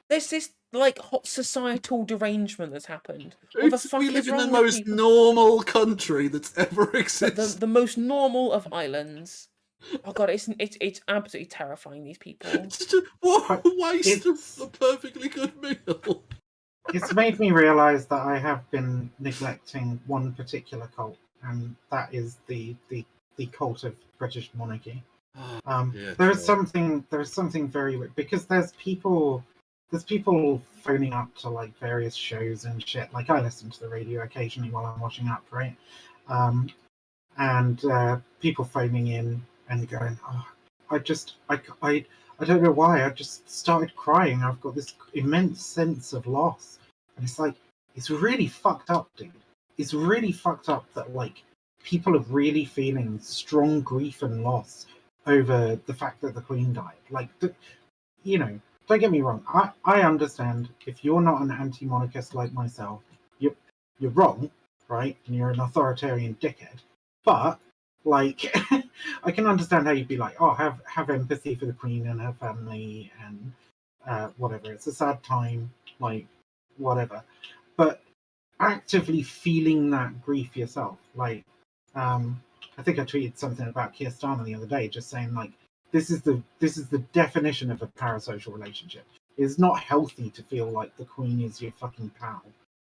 C: There's this like hot societal derangement that's happened. What the fuck
A: We
C: is
A: live in the
C: wrong with
A: most
C: people?
A: normal country that's ever
C: The
A: existed.
C: most normal of islands. Oh god, it's absolutely terrifying. These people.
A: It's just, what a waste of
D: It's
A: a perfectly good meal.
D: it's made me realise that I have been neglecting one particular cult, and that is the cult of British monarchy.
A: Yeah,
D: There is
A: sure.
D: something very weird because there's people phoning up to like various shows and shit. Like I listen to the radio occasionally while I'm washing up, right? Um, and people phoning in and going, "Oh, I don't know why. I just started crying. I've got this immense sense of loss," and it's like it's really fucked up, dude. It's really fucked up that like people are really feeling strong grief and loss over the fact that the Queen died. Like, you know, don't get me wrong. I understand if you're not an anti-monarchist like myself, you're wrong, right? And you're an authoritarian dickhead. But like, I can understand how you'd be like, oh, have empathy for the Queen and her family and whatever. It's a sad time, like whatever. But actively feeling that grief yourself, like, I think I tweeted something about Keir Starmer the other day, just saying like, this is the definition of a parasocial relationship. It's not healthy to feel like the Queen is your fucking pal,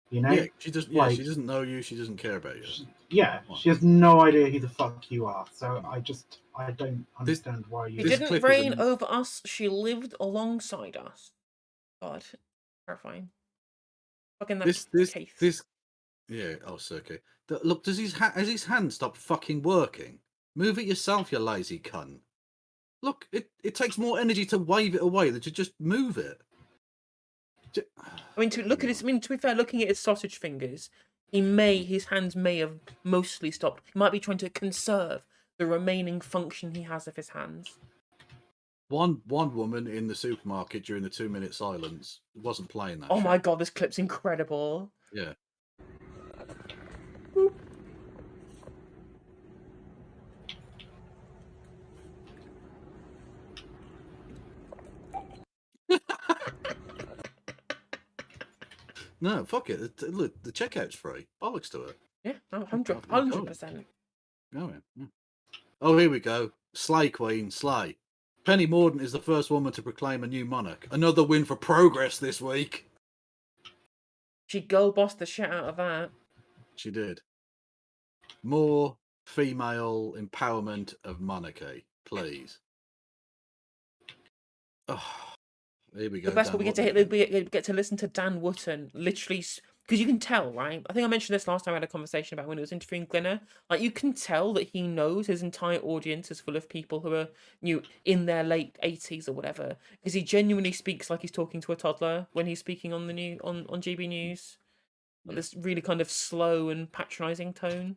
D: you know?
A: Yeah, she doesn't. Yeah,
D: Like,
A: she doesn't know you. She doesn't care about you.
D: yeah,
A: What?
D: she has no idea who the fuck you are. So I don't
A: This
D: understand why
C: She
D: you.
A: this
C: didn't
A: clip is
C: reign over us. She lived alongside us. God, terrifying. Fucking that case.
A: this. Yeah. Oh, it's okay. Look, does has his hand stopped fucking working? Move it yourself, you lazy cunt. Look, it takes more energy to wave it away than to just move it.
C: I mean, to look at his. I mean, to be fair, looking at his sausage fingers, his hands may have mostly stopped. He might be trying to conserve the remaining function he has of his hands.
A: One woman in the supermarket during the 2-minute silence wasn't playing that.
C: Oh
A: shit.
C: my god, this clip's incredible.
A: Yeah.
C: Boop.
A: No, fuck it. Look, the checkout's free. Bollocks to it.
C: Yeah,
A: I'll
C: 100%.
A: Oh, yeah. Oh, here we go. Slay Queen, slay. Penny Mordaunt is the first woman to proclaim a new monarch. Another win for progress this week.
C: She girl bossed the shit out of that.
A: She did. More female empowerment of monarchy, please. Oh, here we go.
C: The best
A: Dan
C: part, we get to listen to Dan Wootton literally, because you can tell, right? I think I mentioned this last time I had a conversation about when he was interviewing Glenna. Like, you can tell that he knows his entire audience is full of people who are in their late 80s or whatever, because he genuinely speaks like he's talking to a toddler when he's speaking on the on GB News. Like, this really kind of slow and patronising tone.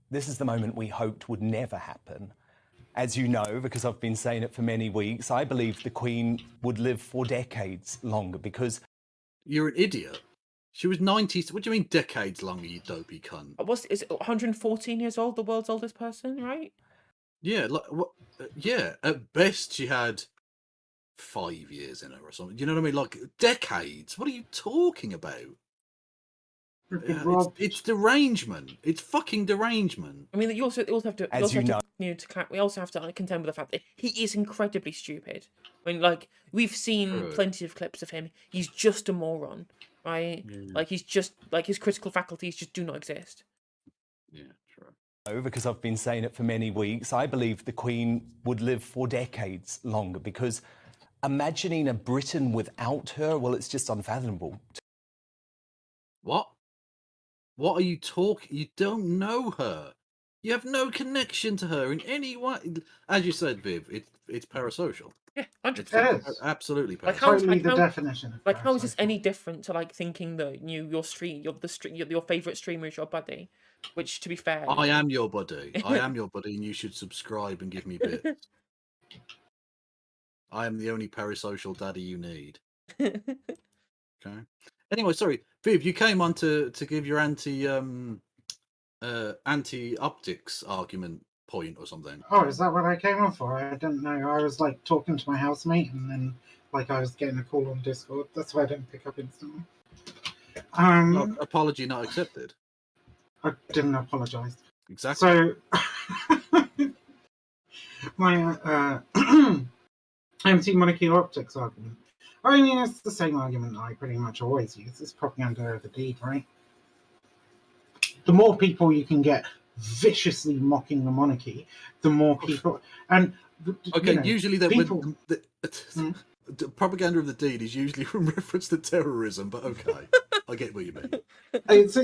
E: This is the moment we hoped would never happen. As you know, because I've been saying it for many weeks, I believed the Queen would live for decades longer because...
A: You're an idiot. She was 90. What do you mean decades longer, you dopey cunt?
C: Is it 114 years old, the world's oldest person, right?
A: Yeah, like, yeah, at best she had 5 years in her or something. You know what I mean? Like, decades. What are you talking about? It's derangement. It's fucking derangement.
C: I mean, you also have to.
E: As you know.
C: We also have to contend with the fact that he is incredibly stupid. I mean, like, we've seen
A: True.
C: plenty of clips of him. He's just a moron, right?
A: Yeah.
C: Like, he's just like his critical faculties just do not exist.
A: Yeah, true.
E: Because I've been saying it for many weeks, I believed the Queen would live for decades longer because imagining a Britain without her, well, it's just unfathomable.
A: What? What are you talking? You don't know her. You have no connection to her in any way. As you said, Viv, it's parasocial.
C: Yeah,
A: It's
C: 100%.
A: absolutely
C: Like,
A: parasocial.
D: Totally the definition of
C: Like, how is this
D: parasocial.
C: any different to like thinking that your favorite streamer is your buddy? Which, to be fair,
A: I am your buddy. I am your buddy, and you should subscribe and give me bits. I am the only parasocial daddy you need. Okay. Anyway, sorry, Viv, you came on to give your anti optics argument point or something.
D: Oh, is that what I came on for? I didn't know. I was like talking to my housemate, and then like I was getting a call on Discord. That's why I didn't pick up instantly.
A: Apology not accepted.
D: I didn't apologize.
A: Exactly.
D: So my anti-monarchy optics argument. I mean, it's the same argument I pretty much always use. It's propaganda of the deed, right? The more people you can get viciously mocking the monarchy, the more people. And
A: Okay,
D: you know,
A: usually that
D: people.
A: the propaganda of the deed is usually from reference to terrorism, but okay, I get what you mean.
D: It's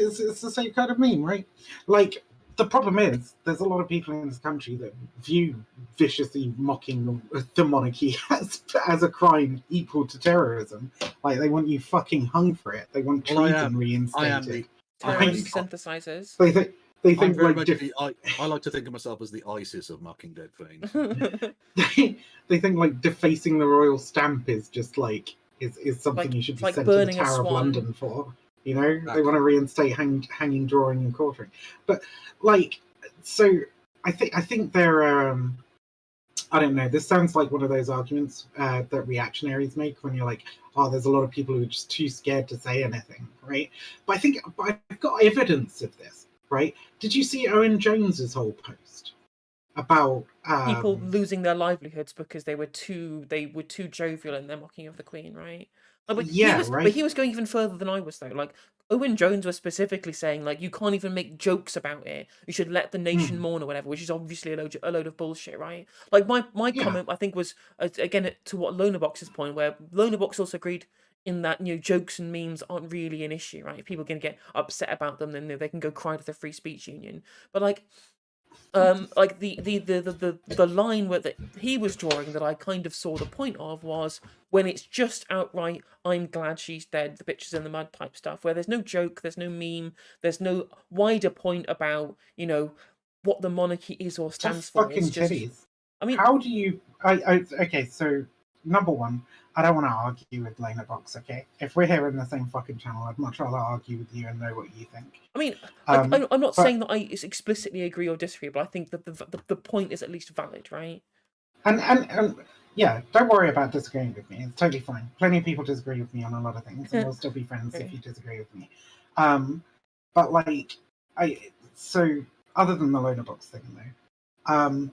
D: the same kind of meme, right? Like, the problem is, there's a lot of people in this country that view viciously mocking the monarchy as a crime equal to terrorism. Like, they want you fucking hung for it. They want treason reinstated.
C: Terrorist synthesizers.
D: They think
A: very
D: like
A: much I like to think of myself as the ISIS of mocking dead things.
D: they think like defacing the royal stamp is just like is something
C: Like-
D: you should
C: it's
D: be
C: like
D: sent to the
C: burning a
D: Tower of
C: swan.
D: London for. You know, they
A: Exactly.
D: want to reinstate hanging, drawing, and quartering. But like, so I think they're I don't know. This sounds like one of those arguments that reactionaries make when you're like, oh, there's a lot of people who are just too scared to say anything, right? But I've got evidence of this, right? Did you see Owen Jones's whole post about
C: People losing their livelihoods because they were too jovial in their mocking of the Queen, right? But he was going even further than I was though. Like Owen Jones was specifically saying like you can't even make jokes about it. You should let the nation mourn or whatever, which is obviously a load of bullshit, right? Like my comment I think was again to what Lonerbox's point, where Lonerbox also agreed in that jokes and memes aren't really an issue, right? If people are gonna get upset about them, then they can go cry to the free speech union. But like the line that he was drawing that I kind of saw the point of was when it's just outright I'm glad she's dead, the bitches in the mud type stuff, where there's no joke, there's no meme, there's no wider point about what the monarchy is or stands for.
D: fucking
C: It's just
D: titties.
C: I mean,
D: How do you? Okay, so number one, I don't want to argue with Lonerbox. Okay, if we're here in the same fucking channel, I'd much rather argue with you and know what you think.
C: I mean, I'm not
D: but-
C: saying that I explicitly agree or disagree, but I think that the point is at least valid, right?
D: And yeah, don't worry about disagreeing with me. It's totally fine. Plenty of people disagree with me on a lot of things, and we'll still be friends if you disagree with me. But like, so other than the Lonerbox thing though,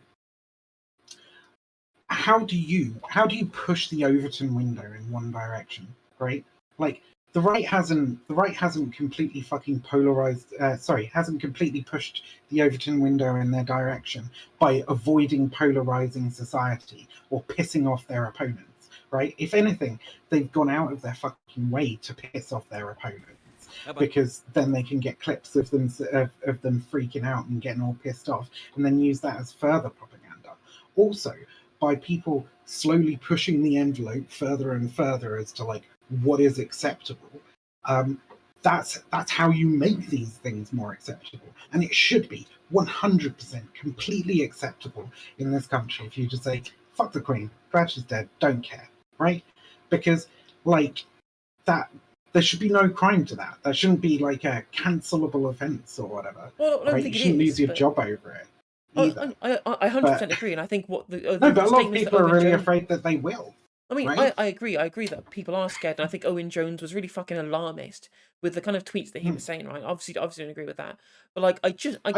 D: how do you push the Overton window in one direction, right? Like the right hasn't completely fucking polarized. Hasn't completely pushed the Overton window in their direction by avoiding polarizing society or pissing off their opponents, right? If anything, they've gone out of their fucking way to piss off their opponents, because then they can get clips of them freaking out and getting all pissed off, and then use that as further propaganda. Also, by people slowly pushing the envelope further and further as to like what is acceptable, that's how you make these things more acceptable. And it should be 100% completely acceptable in this country if you just say, fuck the Queen, glad she's dead, don't care, right? Because like that, there should be no crime to that. There shouldn't be like a cancelable offence or whatever.
C: Well, I don't
D: right?
C: think
D: You
C: it
D: shouldn't
C: is,
D: lose your
C: but-
D: job over it.
C: I
D: Either.
C: 100% agree, and I think what the
D: No, but a lot of
C: statements that
D: people are
C: Owen
D: really
C: Jones-
D: afraid that they will.
C: I mean,
D: right?
C: I agree that people are scared, and I think Owen Jones was really fucking alarmist with the kind of tweets that he was saying, right? Obviously don't agree with that. But like, I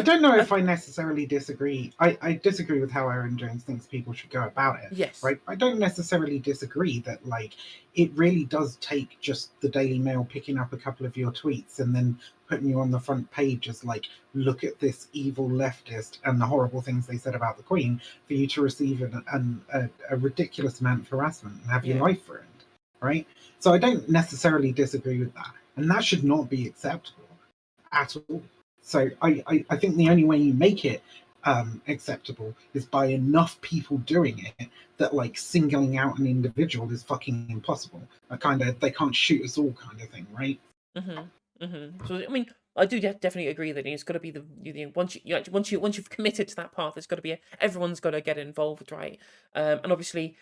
D: don't know if I necessarily disagree. I disagree with how Owen Jones thinks people should go about it.
C: Yes.
D: Right? I don't necessarily disagree that like it really does take just the Daily Mail picking up a couple of your tweets and then putting you on the front page as like, look at this evil leftist and the horrible things they said about the Queen, for you to receive a ridiculous amount of harassment and have your life ruined. Right? So I don't necessarily disagree with that. And that should not be acceptable at all. So I think the only way you make it acceptable is by enough people doing it that like singling out an individual is fucking impossible. A kind of they can't shoot us all kind of thing, right?
C: So I mean, I do definitely agree that it's got to be once you've committed to that path, it's got to be everyone's got to get involved, right? And obviously,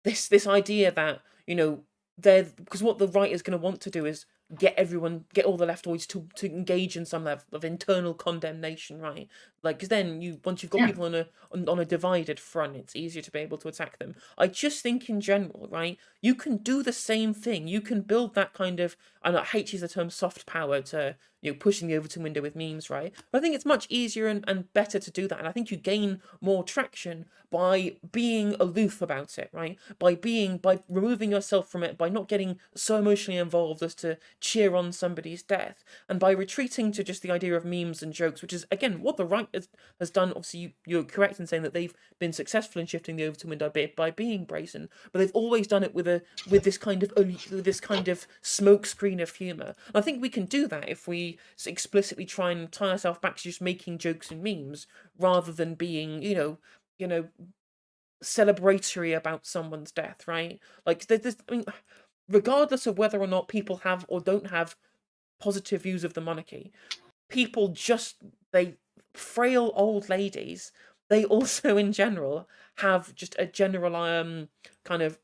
C: this idea that because what the right is going to want to do is get all the leftoids to engage in some level of internal condemnation, right? Like, because then once you've got people on a divided front, it's easier to be able to attack them. I just think in general, right, you can do the same thing. You can build that kind of, and I hate to use the term soft power to, pushing the Overton window with memes, right? But I think it's much easier and better to do that. And I think you gain more traction by being aloof about it, right? By removing yourself from it, by not getting so emotionally involved as to cheer on somebody's death, and by retreating to just the idea of memes and jokes, which is, again, what the right has done. Obviously, you're correct in saying that they've been successful in shifting the Overton window a bit by being brazen, but they've always done it with this kind of smokescreen of humour. And I think we can do that if we explicitly try and tie ourselves back to just making jokes and memes rather than being, celebratory about someone's death, right? Like, regardless of whether or not people have or don't have positive views of the monarchy, people frail old ladies, they also in general have just a general kind of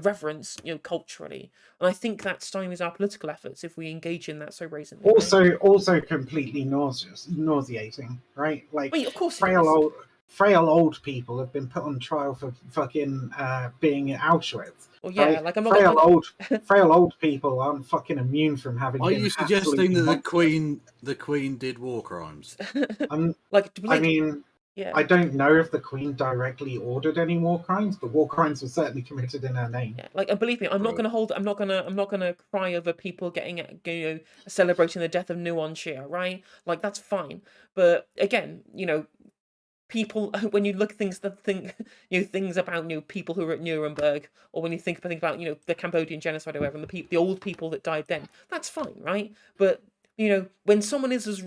C: reverence, culturally, and I think that stymies our political efforts if we engage in that so brazenly.
D: Also completely nauseating, right? Like,
C: of course,
D: frail old people have been put on trial for fucking being in Auschwitz.
C: Well, yeah,
D: right?
C: like I'm
D: not frail old people aren't fucking immune from having.
A: Are you suggesting that the Queen did war crimes?
C: Yeah.
D: I don't know if the Queen directly ordered any war crimes, but war crimes were certainly committed in her name.
C: Yeah, like, and believe me, I'm not gonna cry over people getting celebrating the death of Nuon Shia, right? Like, that's fine, but again, people, when you look at things about people who were at Nuremberg, or when you think about the Cambodian genocide or whatever, and the old people that died then, that's fine, right? But when someone is as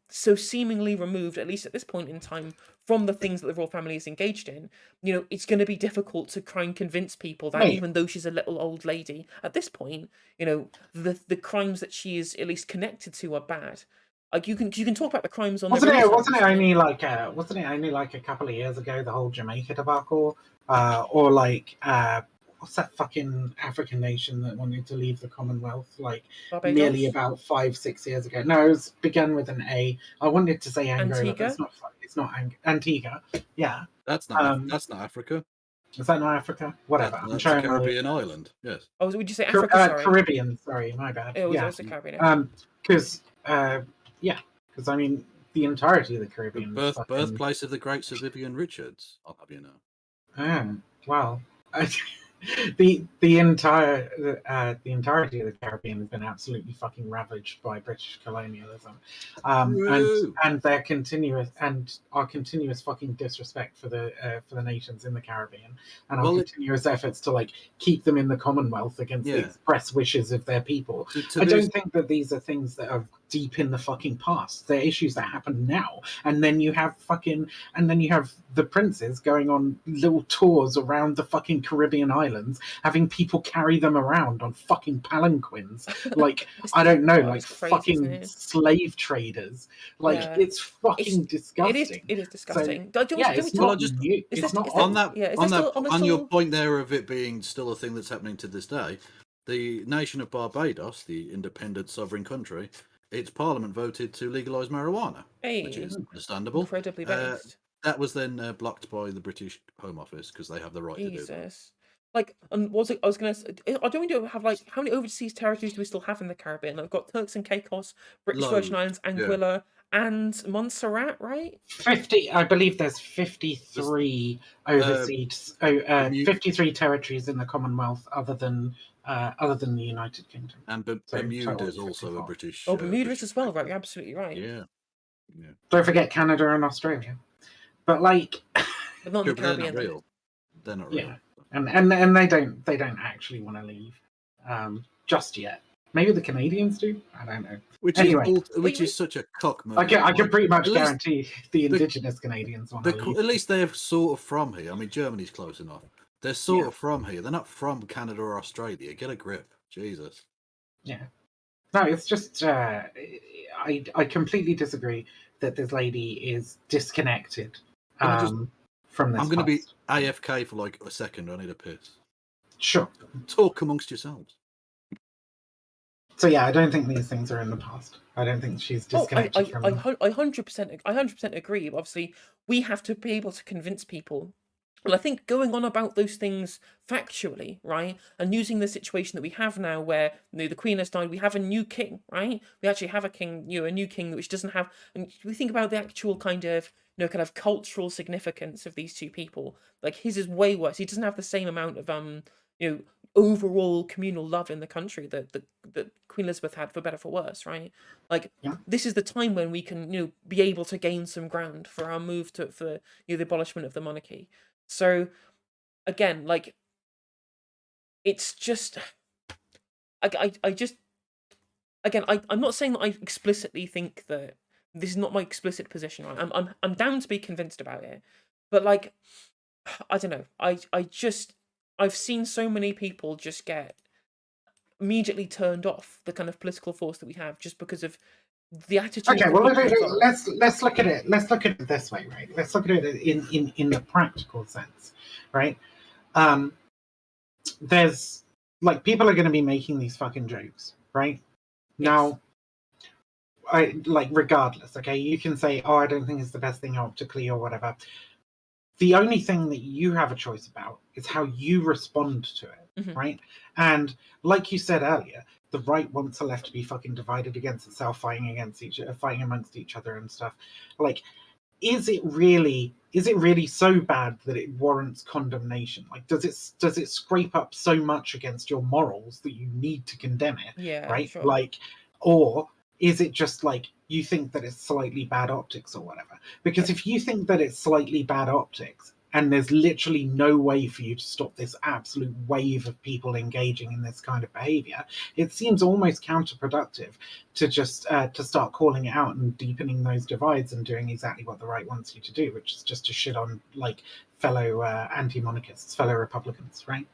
C: so seemingly removed, at least at this point in time, from the things that the royal family is engaged in, it's going to be difficult to try and convince people that even though she's a little old lady at this point, the crimes that she is at least connected to are bad. Like, you can talk about the crimes on.
D: Wasn't it only like a couple of years ago, the whole Jamaica debacle, or like what's that fucking African nation that wanted to leave the Commonwealth? Like,
C: Barbados?
D: Nearly about 5-6 years ago. No, it was began with an A. I wanted to say Angola,
C: Antigua?
D: but it's not Antigua. Yeah.
A: That's not Africa.
D: Is that not Africa? Whatever.
A: That's a Caribbean island. Yes.
C: Oh, would you say Africa? Sorry.
D: Caribbean. Sorry, my bad.
C: It was also Caribbean.
D: Because I mean, the entirety of the Caribbean.
A: Birthplace of the great Sir Vivian Richards. I'll have you know.
D: Well, the entirety of the Caribbean has been absolutely fucking ravaged by British colonialism, and their continuous fucking disrespect for the nations in the Caribbean, and our continuous efforts to like keep them in the Commonwealth against the express wishes of their people. I don't think that these are things that are deep in the fucking past. They're issues that happen now, and then you have the princes going on little tours around the fucking Caribbean islands, having people carry them around on fucking palanquins, like I don't know, like fucking slave traders. Like it's fucking disgusting.
C: It is disgusting.
A: On your point there of it being still a thing that's happening to this day, the nation of Barbados, the independent sovereign country, its parliament voted to legalise marijuana, which is understandable.
C: Incredibly based.
A: That was then blocked by the British Home Office because they have the right to do that.
C: Like, I was going to say, don't we have, like, how many overseas territories do we still have in the Caribbean? I've got Turks and Caicos, British Virgin Islands, Anguilla, and Montserrat, right?
D: 50. I believe there's 53 overseas, 53 territories in the Commonwealth, other than the United Kingdom.
A: And Bermuda is also a British.
C: Oh, Bermuda is as well, right? You're absolutely right.
A: Yeah.
D: Don't forget Canada and Australia. But like,
C: but not the Caribbean.
A: They're not real.
D: Yeah, and they don't actually want to leave just yet. Maybe the Canadians do. I don't know.
A: Which is such a cock move.
D: I can pretty much guarantee the Indigenous Canadians want to leave.
A: At least they're sort of from here. I mean, Germany's close enough. They're sort of from here. They're not from Canada or Australia. Get a grip. Jesus.
D: Yeah. No, it's just I completely disagree that this lady is disconnected from this.
A: I'm going to be AFK for like a second. I need a piss.
D: Sure.
A: Talk amongst yourselves.
D: So yeah, I don't think these things are in the past. I don't think she's disconnected from them.
C: I 100% agree. Obviously, we have to be able to convince people. Well, I think going on about those things factually, right, and using the situation that we have now, where the Queen has died, we have a new king, right? We actually have a king, a new king which doesn't have. And we think about the actual kind of cultural significance of these two people. Like his is way worse. He doesn't have the same amount of overall communal love in the country that Queen Elizabeth had, for better for worse, right? Like this is the time when we can be able to gain some ground for our move for the abolishment of the monarchy. So again, like it's just I just again I'm not saying that I explicitly think that this is not my explicit position, right? I'm down to be convinced about it, but like I don't know. I've seen so many people just get immediately turned off the kind of political force that we have just because of the attitude.
D: Okay, well let's look at it. Let's look at it this way, right? Let's look at it in the practical sense, right? There's like people are going to be making these fucking jokes, right? Yes. Now, I like regardless. Okay, you can say, "Oh, I don't think it's the best thing optically" or whatever. The only thing that you have a choice about is how you respond to it, right? And like you said earlier, the right wants the left to be fucking divided against itself, fighting amongst each other and stuff. Like, is it really so bad that it warrants condemnation? Like, does it scrape up so much against your morals that you need to condemn it?
C: Yeah,
D: right.
C: Sure.
D: Like, or is it just like you think that it's slightly bad optics or whatever? Because if you think that it's slightly bad optics and there's literally no way for you to stop this absolute wave of people engaging in this kind of behavior, it seems almost counterproductive to just to start calling it out and deepening those divides and doing exactly what the right wants you to do, which is just to shit on like fellow anti-monarchists, fellow Republicans, right?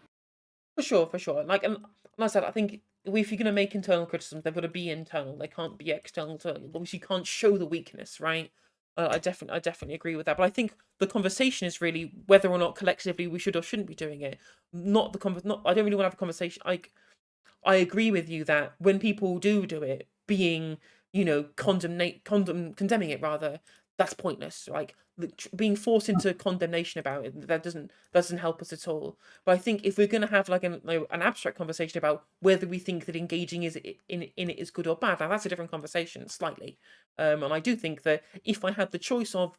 C: For sure. Like, and like I said, I think if you're going to make internal criticisms, they've got to be internal. They can't be external. Obviously, you can't show the weakness, right? I definitely agree with that. But I think the conversation is really whether or not collectively we should or shouldn't be doing it. Not I don't really want to have a conversation. I agree with you that when people do it, being condemning it rather, that's pointless. Like being forced into condemnation about it, that doesn't help us at all. But I think if we're going to have like an abstract conversation about whether we think that engaging in it is good or bad, now that's a different conversation slightly. And I do think that if I had the choice of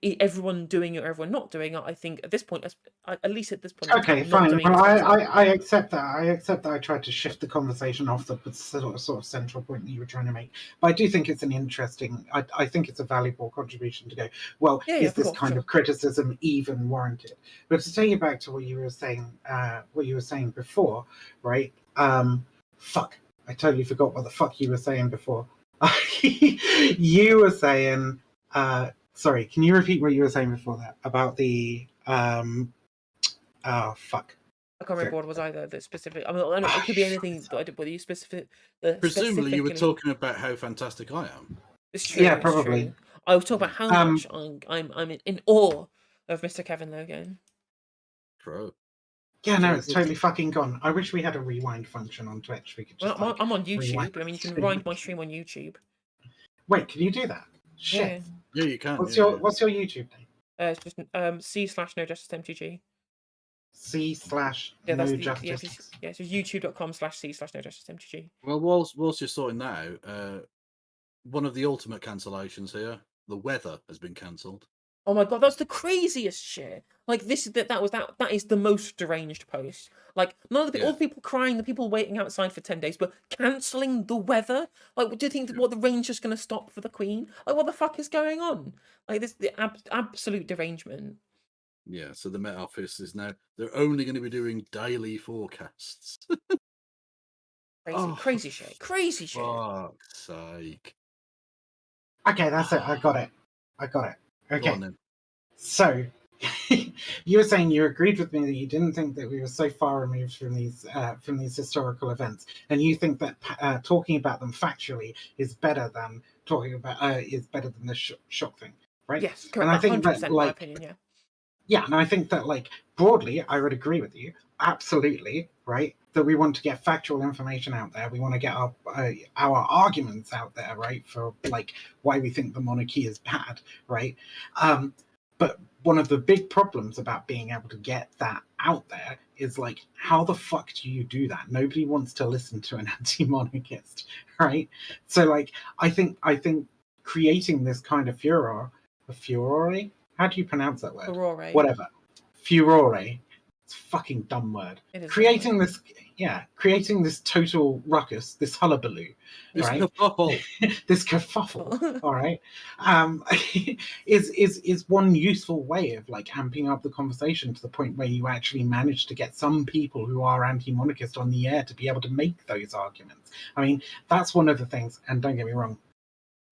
C: everyone doing it or everyone not doing it, I think at this point, at least at this point,
D: okay, fine. Well, I accept that. I accept that I tried to shift the conversation off the sort of central point that you were trying to make. But I do think it's an interesting. I think it's a valuable contribution to go. Well, is this kind of criticism even warranted? But to take you back to what you were saying before, right? Fuck, I totally forgot what the fuck you were saying before. You were saying. Sorry, can you repeat what you were saying before that about the oh fuck?
C: I can't remember what it was either. The specific. I mean, it could be anything. Whether you specific.
A: Presumably, you were talking about how fantastic I am.
C: It's true.
D: Yeah, probably.
C: True. I was talking about how much I'm in awe of Mr. Kevin Logan.
A: True.
D: Yeah, no, it's totally fucking gone. I wish we had a rewind function on Twitch. We could just.
C: Well, I'm on YouTube. Rewind. I mean, you can rewind my stream on YouTube.
D: Wait, can you do that? Shit.
A: Yeah, you can.
D: What's your YouTube name?
C: It's just c/NoJusticeMTG.
D: c/NoJustice.
C: Yeah, so youtube.com/c/NoJusticeMTG.
A: Well, whilst you're sorting that out, one of the ultimate cancellations here, the weather has been cancelled.
C: Oh my god, that's the craziest shit. Like that is the most deranged post. Like none of all the people crying, the people waiting outside for 10 days, but cancelling the weather. Like, do you think what the rain's just going to stop for the Queen? Like, what the fuck is going on? Like, this the absolute derangement.
A: Yeah, so the Met Office is now they're only going to be doing daily forecasts.
C: Crazy shit.
A: Fuck's sake.
D: Okay, that's it. I got it. Okay. So, you were saying you agreed with me that you didn't think that we were so far removed from these historical events, and you think that talking about them factually is better than talking about the shock thing, right?
C: Yes, correct.
D: And I think
C: 100%
D: that,
C: my
D: like,
C: opinion, yeah.
D: Yeah, and I think that, like, broadly, I would agree with you. Absolutely, right? that we want to get factual information out there. We want to get our arguments out there, right? For like why we think the monarchy is bad, right? But one of the big problems about being able to get that out there is like, how the fuck do you do that? Nobody wants to listen to an anti-monarchist, right? So like, I think creating this kind of furore. How do you pronounce that word?
C: Furore.
D: Whatever. Furore. It's a fucking dumb word.
C: It is
D: Creating this total ruckus, this hullabaloo,
A: This
D: right?
A: kerfuffle.
D: This kerfuffle, all right, is one useful way of like amping up the conversation to the point where you actually manage to get some people who are anti-monarchist on the air to be able to make those arguments. I mean, that's one of the things, and don't get me wrong,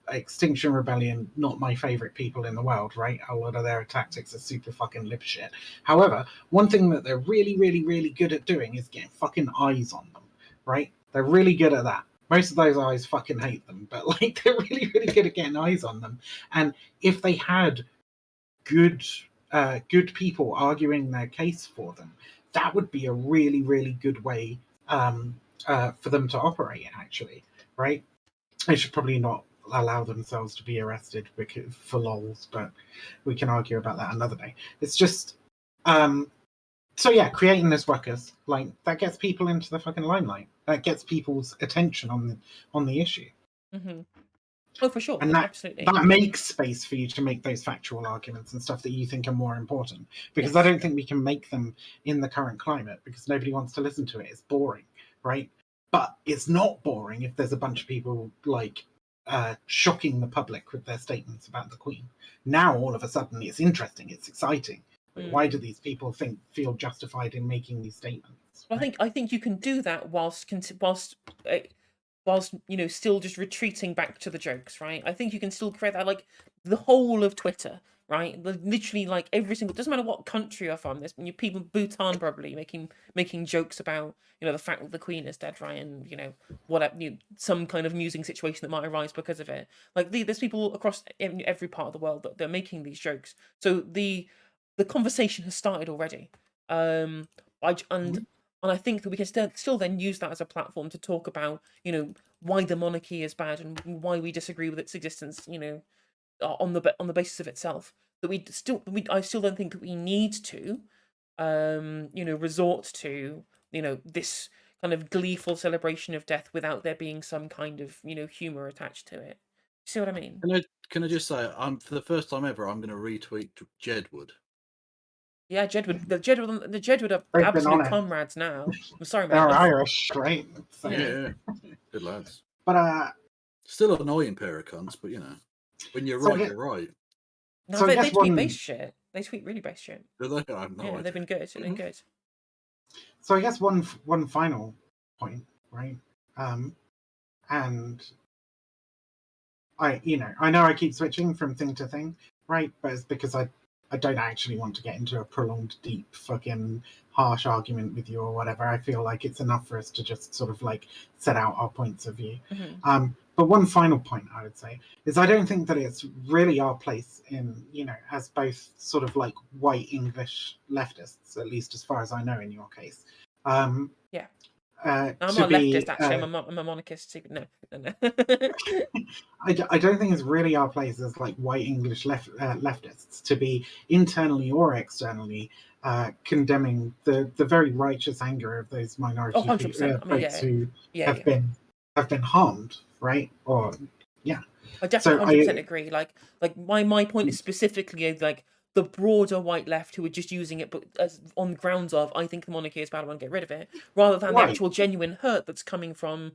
D: Extinction Rebellion, not my favorite people in the world, right? A lot of their tactics are super fucking lip shit. However, one thing that they're really, really, really good at doing is getting fucking eyes on them, right? They're really good at that. Most of those eyes fucking hate them, but like they're really, really good at getting eyes on them. And if they had good people arguing their case for them, that would be a really, really good way for them to operate, actually, right? They should probably not allow themselves to be arrested for lols, but we can argue about that another day. It's just so yeah, creating this ruckus, like, that gets people into the fucking limelight. That gets people's attention on the issue.
C: Mm-hmm. Oh, for sure.
D: And
C: Absolutely.
D: that makes space for you to make those factual arguments and stuff that you think are more important. Because
C: Yes.
D: I don't think we can make them in the current climate, because nobody wants to listen to it. It's boring, right? But it's not boring if there's a bunch of people like shocking the public with their statements about the Queen. Now all of a sudden it's interesting, it's exciting. Why do these people feel justified in making these statements?
C: Right? I think you can do that whilst still just retreating back to the jokes, right? I think you can still create that, like, the whole of Twitter, right? Literally, like, every single, doesn't matter what country you're from. There's people, Bhutan probably making jokes about the fact that the Queen is dead, right? And whatever, some kind of amusing situation that might arise because of it. Like, there's people across every part of the world that they're making these jokes. So the conversation has started already. And I think that we can still then use that as a platform to talk about, why the monarchy is bad and why we disagree with its existence, on the basis of itself. That I still don't think that we need to, resort to, this kind of gleeful celebration of death without there being some kind of, humor attached to it. See what I mean?
A: Can I just say, for the first time ever, I'm going to retweet Jedward.
C: Yeah, the Jedward are
D: They've been
C: absolute
D: on it.
C: comrades now. I'm sorry,
D: They're
C: man.
D: Irish, right? So,
C: Yeah.
A: Good lads.
D: But
A: Still an annoying pair of cunts, but when you're right, you're right.
C: No,
D: So I
C: they
D: guess
C: tweet
D: one-
C: base shit. They tweet really base shit.
A: Do they? I have no
C: Yeah,
A: idea.
C: they've been good. They've been good.
D: So I guess one final point, right? And I know I keep switching from thing to thing, right? But it's because I don't actually want to get into a prolonged, deep, fucking harsh argument with you or whatever. I feel like it's enough for us to just sort of like set out our points of view.
C: Mm-hmm.
D: But one final point I would say is I don't think that it's really our place in, as both sort of like white English leftists, at least as far as I know in your case.
C: Yeah.
D: I'm
C: I'm not a leftist, actually. I'm a monarchist. No.
D: I don't think it's really our place as like white English leftists to be internally or externally condemning the very righteous anger of those minority
C: 100%. I mean,
D: folks who
C: yeah.
D: have been harmed, right? Or yeah.
C: I definitely 100% agree. Like my point is specifically like the broader white left who are just using it, but as on grounds of I think the monarchy is bad, I want to get rid of it, rather than the actual genuine hurt that's coming from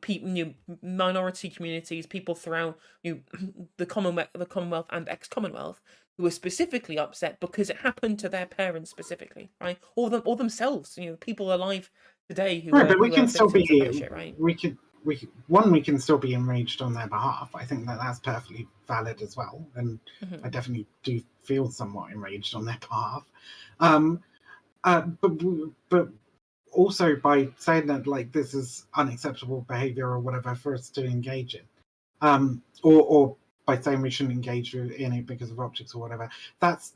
C: people, minority communities, people throughout the Commonwealth and ex-Commonwealth who are specifically upset because it happened to their parents specifically, right? Or themselves, people alive today who
D: right,
C: are,
D: but we can still be
C: shit, right?
D: we can still be enraged on their behalf. I think that's perfectly valid as well, and I definitely do feel somewhat enraged on their behalf. But also by saying that like this is unacceptable behavior or whatever for us to engage in, or by saying we shouldn't engage in it because of optics or whatever, that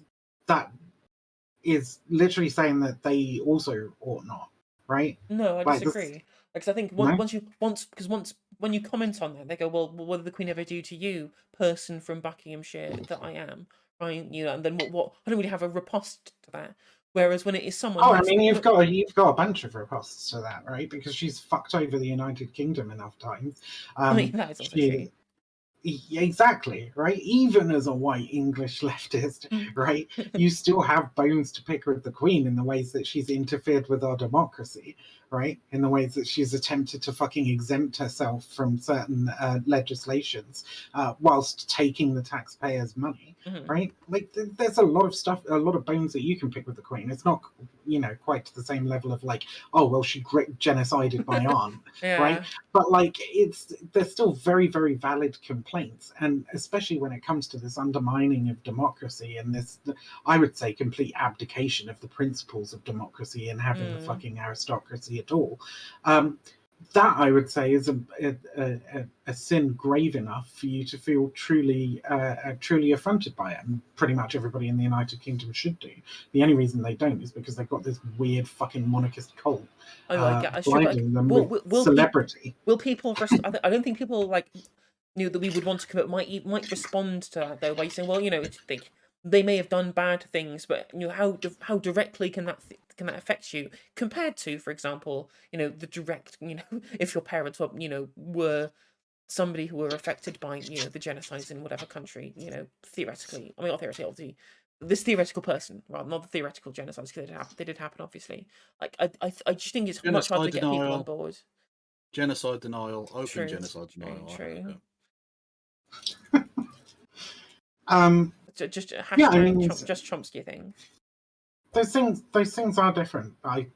D: is literally saying that they also ought not, right?
C: No, I
D: Like this,
C: disagree. Because I think
D: no.
C: once when you comment on that, they go, well, what did the Queen ever do to you, person from Buckinghamshire that I am, right? You know, and then what? I don't really have a riposte to that. Whereas when it is someone
D: Oh, I
C: who's,
D: mean, you've got a bunch of ripostes to that, right? Because she's fucked over the United Kingdom enough times.
C: I mean, that is also true.
D: Exactly, right? Even as a white English leftist, right, you still have bones to pick with the Queen in the ways that she's interfered with our democracy, right? In the ways that she's attempted to fucking exempt herself from certain legislations whilst taking the taxpayers' money, right? Like, there's a lot of stuff, a lot of bones that you can pick with the Queen. It's not, quite to the same level of like, oh, well, she genocided my aunt, right?
C: Yeah.
D: But like, they're still very, very valid complaints, and especially when it comes to this undermining of democracy and this, I would say, complete abdication of the principles of democracy and having the fucking aristocracy at all. That, I would say, is a sin grave enough for you to feel truly affronted by it, and pretty much everybody in the United Kingdom should do. The only reason they don't is because they've got this weird fucking monarchist cult blinding them with celebrity.
C: Will people? I don't think people like knew that we would want to commit might respond to that though by saying, well, they may have done bad things, but how directly can that affect you compared to, for example, the direct, if your parents were somebody who were affected by the genocides in whatever country, theoretically, I mean not theoretically, obviously, this theoretical person, rather not the theoretical genocides, because they did happen, obviously. Like I just think it's much harder to get people on board.
A: Genocide denial, open
C: True,
A: genocide denial.
C: true. Just hashtag
D: Yeah, I mean,
C: just Chomsky thing.
D: Those things are different. I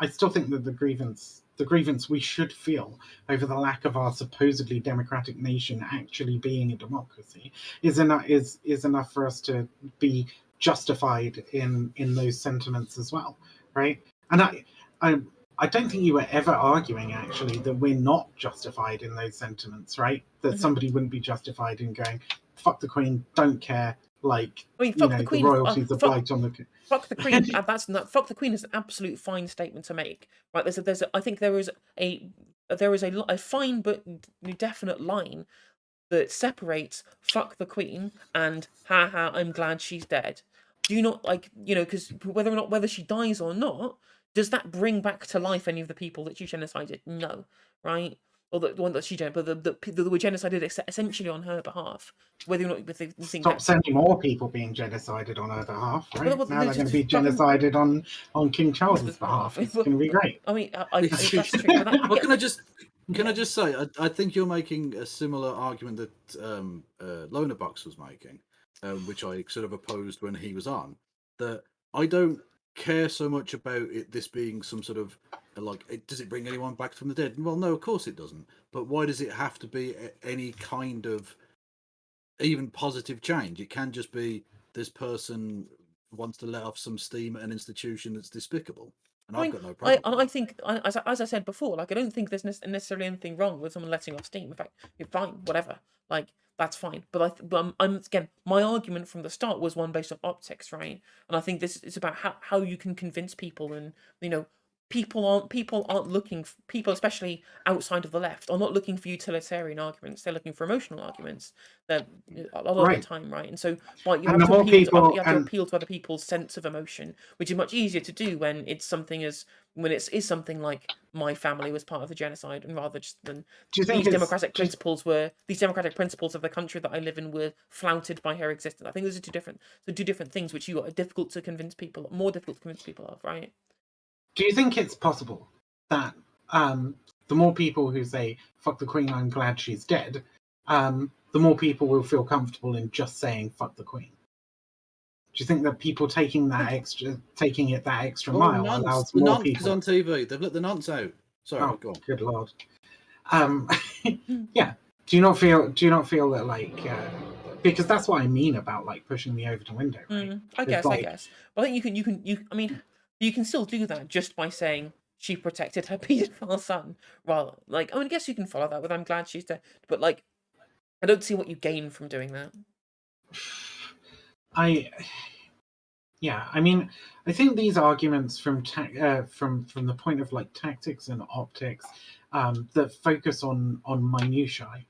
D: still think that the grievance we should feel over the lack of our supposedly democratic nation actually being a democracy is enough for us to be justified in those sentiments as well, right? And I don't think you were ever arguing actually that we're not justified in those sentiments, right? That somebody wouldn't be justified in going, "Fuck the Queen, don't care." Like,
C: I mean, fuck the Queen.
D: The royalties are blight on the.
C: Fuck the Queen. Fuck the Queen is an absolute fine statement to make, right? I think there is a fine but definite line that separates fuck the Queen and haha, I'm glad she's dead. Do you not because whether she dies or not, does that bring back to life any of the people that you genocided? No, right? Or the one that she did, but the were genocided essentially on her behalf. Whether or not you think
D: Stop sending more people being genocided on her behalf, right? Now they're going to be genocided on King Charles's behalf. It's going to be great.
C: I mean, that's true. But
A: Well, can I just say, I think you're making a similar argument that Lonerbox was making, which I sort of opposed when he was on. That I don't care so much about this being some sort of does it bring anyone back from the dead? Well, no, of course it doesn't. But why does it have to be any kind of even positive change? It can just be this person wants to let off some steam at an institution that's despicable. And I've got no problem.
C: I think, as I said before, I don't think there's necessarily anything wrong with someone letting off steam. In fact, you're fine, whatever. That's fine. But I'm again, my argument from the start was one based on optics, right? And I think this is about how you can convince people, and people aren't looking. People, especially outside of the left, are not looking for utilitarian arguments. They're looking for emotional arguments. They're a lot of the time, right? And so, you have to appeal to other people's sense of emotion, which is much easier to do when it's something something like my family was part of the genocide, and rather just than these democratic principles of the country that I live in were flouted by her existence. I think those are two different things, which are difficult to convince people, more difficult to convince people of, right?
D: Do you think it's possible that the more people who say "fuck the Queen, I'm glad she's dead," the more people will feel comfortable in just saying "fuck the Queen"? Do you think that people taking it that extra mile allows more people?
A: On TV, they've let the nonce out. Sorry, go on.
D: Good lord. Yeah. Do you not feel that because that's what I mean about pushing the Overton window, right?
C: I guess. But I think you can still do that just by saying she protected her paedophile son. Well, I guess you can follow that with "I'm glad she's dead," but I don't see what you gain from doing that.
D: Yeah, I mean, I think these arguments from from the point of like tactics and optics that focus on minutiae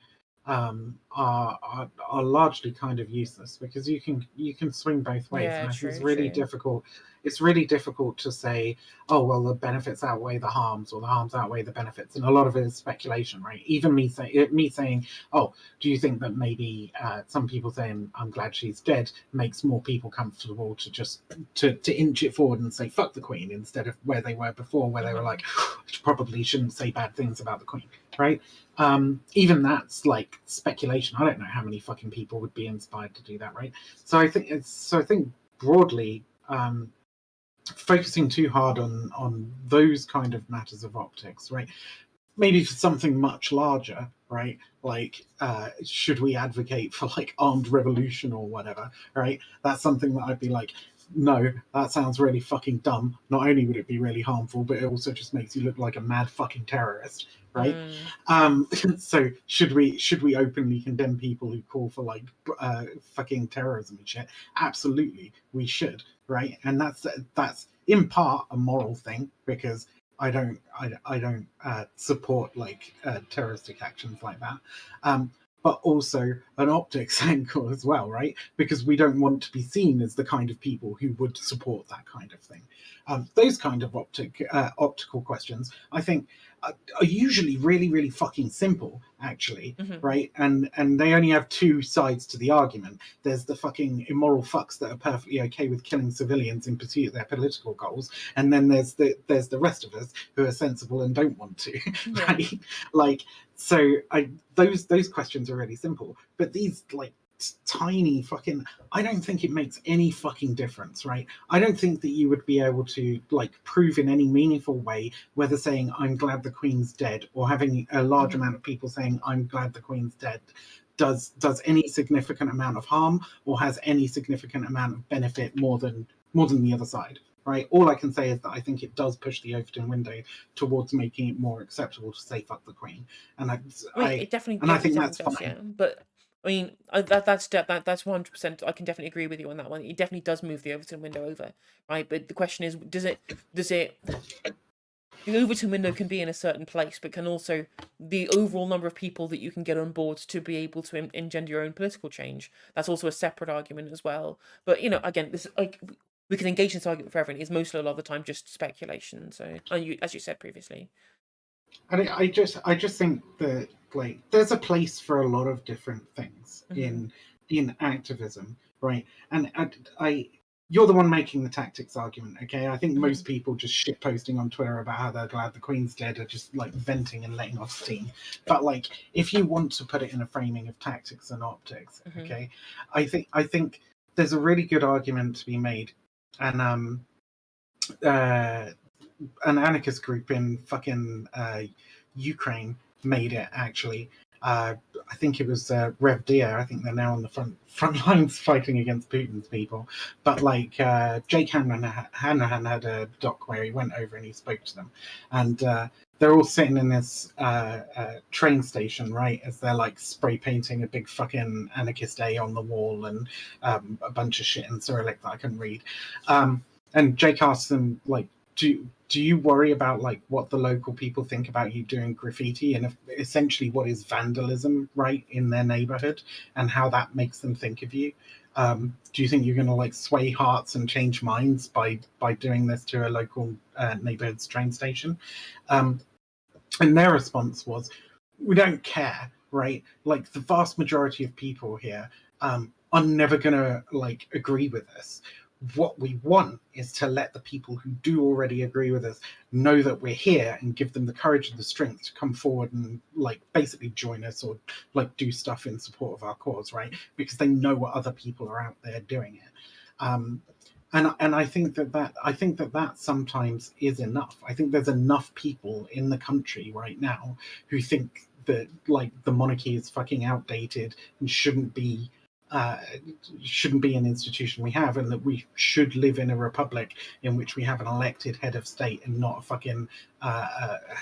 D: are largely kind of useless because you can swing both ways,
C: Yeah,
D: and I think it's
C: true,
D: really
C: true.
D: difficult. It's really difficult to say, oh well, the benefits outweigh the harms, or the harms outweigh the benefits, and a lot of it is speculation, right? Even me saying, oh, do you think that maybe some people saying I'm glad she's dead makes more people comfortable to just to inch it forward and say fuck the Queen instead of where they were before, where they were like probably shouldn't say bad things about the Queen, right? Even that's like speculation. I don't know how many fucking people would be inspired to do that, right? I think broadly, focusing too hard on those kind of matters of optics, right? Maybe for something much larger, right? Like, should we advocate for like armed revolution or whatever, right? That's something that I'd be like, no, that sounds really fucking dumb. Not only would it be really harmful, but it also just makes you look like a mad fucking terrorist, right? So should we openly condemn people who call for like fucking terrorism and shit? Absolutely, we should, right? And that's in part a moral thing because I don't support like terroristic actions like that. But also an optics angle as well, right? Because we don't want to be seen as the kind of people who would support that kind of thing. Those kind of optical questions, I think, are usually really, really fucking simple, actually, right? And they only have two sides to the argument. There's the fucking immoral fucks that are perfectly okay with killing civilians in pursuit of their political goals, and then there's the rest of us who are sensible and don't want to, right? Like, so those questions are really simple, but these like tiny fucking, I don't think it makes any fucking difference, right? I don't think that you would be able to like prove in any meaningful way whether saying I'm glad the Queen's dead or having a large amount of people saying I'm glad the Queen's dead does any significant amount of harm or has any significant amount of benefit more than the other side, right? All I can say is that I think it does push the Overton window towards making it more acceptable to say fuck the Queen, and
C: I mean, it definitely,
D: and I
C: it
D: think
C: definitely
D: that's
C: does,
D: fine.
C: yeah. But I mean, that's 100%. I can definitely agree with you on that one. It definitely does move the Overton window over, right? But the question is, does it? The Overton window can be in a certain place, but can also the overall number of people that you can get on board to be able to engender your own political change. That's also a separate argument as well. But again, this like we can engage in this argument forever, and it's mostly a lot of the time just speculation. So, as you said previously.
D: And I just think that like there's a place for a lot of different things in activism, right? And I you're the one making the tactics argument, okay? I think most people just shit posting on Twitter about how they're glad the Queen's dead are just like venting and letting off steam. But like, if you want to put it in a framing of tactics and optics, okay, I think there's a really good argument to be made, and an anarchist group in fucking Ukraine made it actually. I think it was Rev Dia. I think they're now on the front lines fighting against Putin's people. But like Jake Hanrahan had a doc where he went over and he spoke to them, and they're all sitting in this train station, right? As they're like spray painting a big fucking anarchist A on the wall and a bunch of shit in Cyrillic that I can read. And Jake asks them like, do you worry about like what the local people think about you doing graffiti and essentially what is vandalism, right, in their neighborhood, and how that makes them think of you? Do you think you're going to like sway hearts and change minds by doing this to a local neighborhood's train station? And their response was, we don't care, right? Like the vast majority of people here are never going to like agree with this. What we want is to let the people who do already agree with us know that we're here and give them the courage and the strength to come forward and like basically join us or like do stuff in support of our cause, right? Because they know what other people are out there doing it. And I think that sometimes is enough. I think there's enough people in the country right now who think that like the monarchy is fucking outdated and shouldn't be an institution we have, and that we should live in a republic in which we have an elected head of state and not a fucking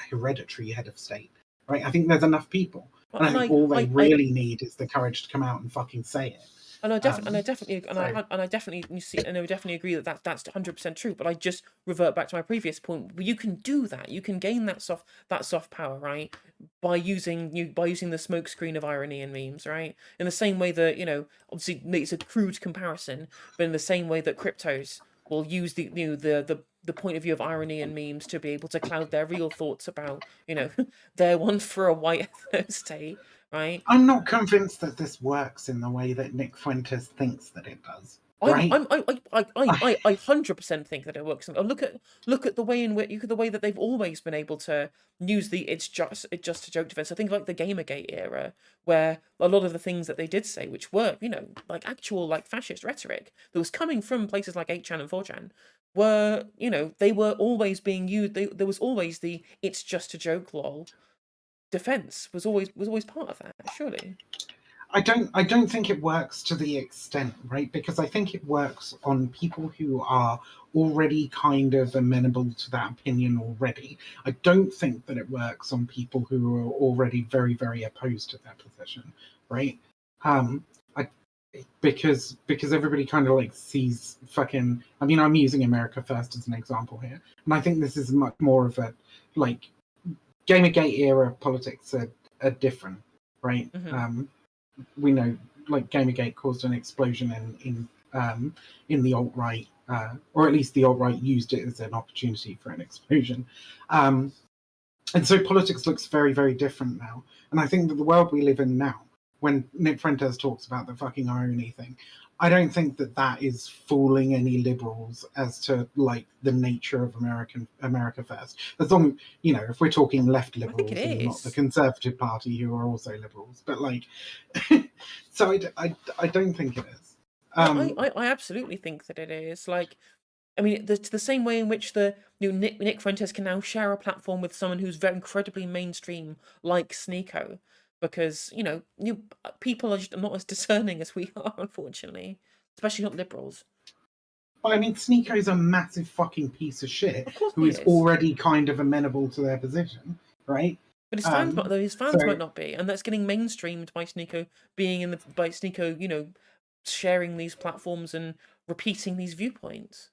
D: hereditary head of state, right? I think there's enough people, and I think all they really need is the courage to come out and fucking say it.
C: And I definitely,
D: So
C: and I definitely you see, and I would definitely agree that that's 100% true. But I just revert back to my previous point. You can do that. You can gain that soft power, right, by using the smokescreen of irony and memes, right. In the same way that obviously it's a crude comparison, but in the same way that cryptos will use the point of view of irony and memes to be able to cloud their real thoughts about their want for a white state, right.
D: I'm not convinced that this works in the way that Nick Fuentes thinks that it does. Right?
C: I 100% think that it works. Look at the way in which the way that they've always been able to use the it's just a joke defense. I think like the Gamergate era, where a lot of the things that they did say, which were like actual like fascist rhetoric that was coming from places like 8chan and 4chan, were they were always being used. There was always the it's just a joke lol defense was always part of that. Surely.
D: I don't think it works to the extent, right? Because I think it works on people who are already kind of amenable to that opinion already. I don't think that it works on people who are already very, very opposed to that position, right? I because everybody kind of like sees fucking. I mean, I'm using America First as an example here, and I think this is much more of a like Gamergate era politics are different, right? We know like Gamergate caused an explosion in the alt right, or at least the alt right used it as an opportunity for an explosion. And so politics looks very, very different now. And I think that the world we live in now, when Nick Fuentes talks about the fucking irony thing, I don't think that that is fooling any liberals as to like the nature of America First. As long if we're talking left liberals and not the Conservative Party, who are also liberals, but like, so I don't think it is.
C: I absolutely think that it is. Like, I mean, the same way in which Nick Fuentes can now share a platform with someone who's very incredibly mainstream, like Sneeko, because people are just not as discerning as we are, unfortunately, especially not liberals.
D: But I mean, Sneeko's a massive fucking piece of shit who is already kind of amenable to their position, right?
C: But his fans might not be, and that's getting mainstreamed by Sneeko by Sneeko, sharing these platforms and repeating these viewpoints.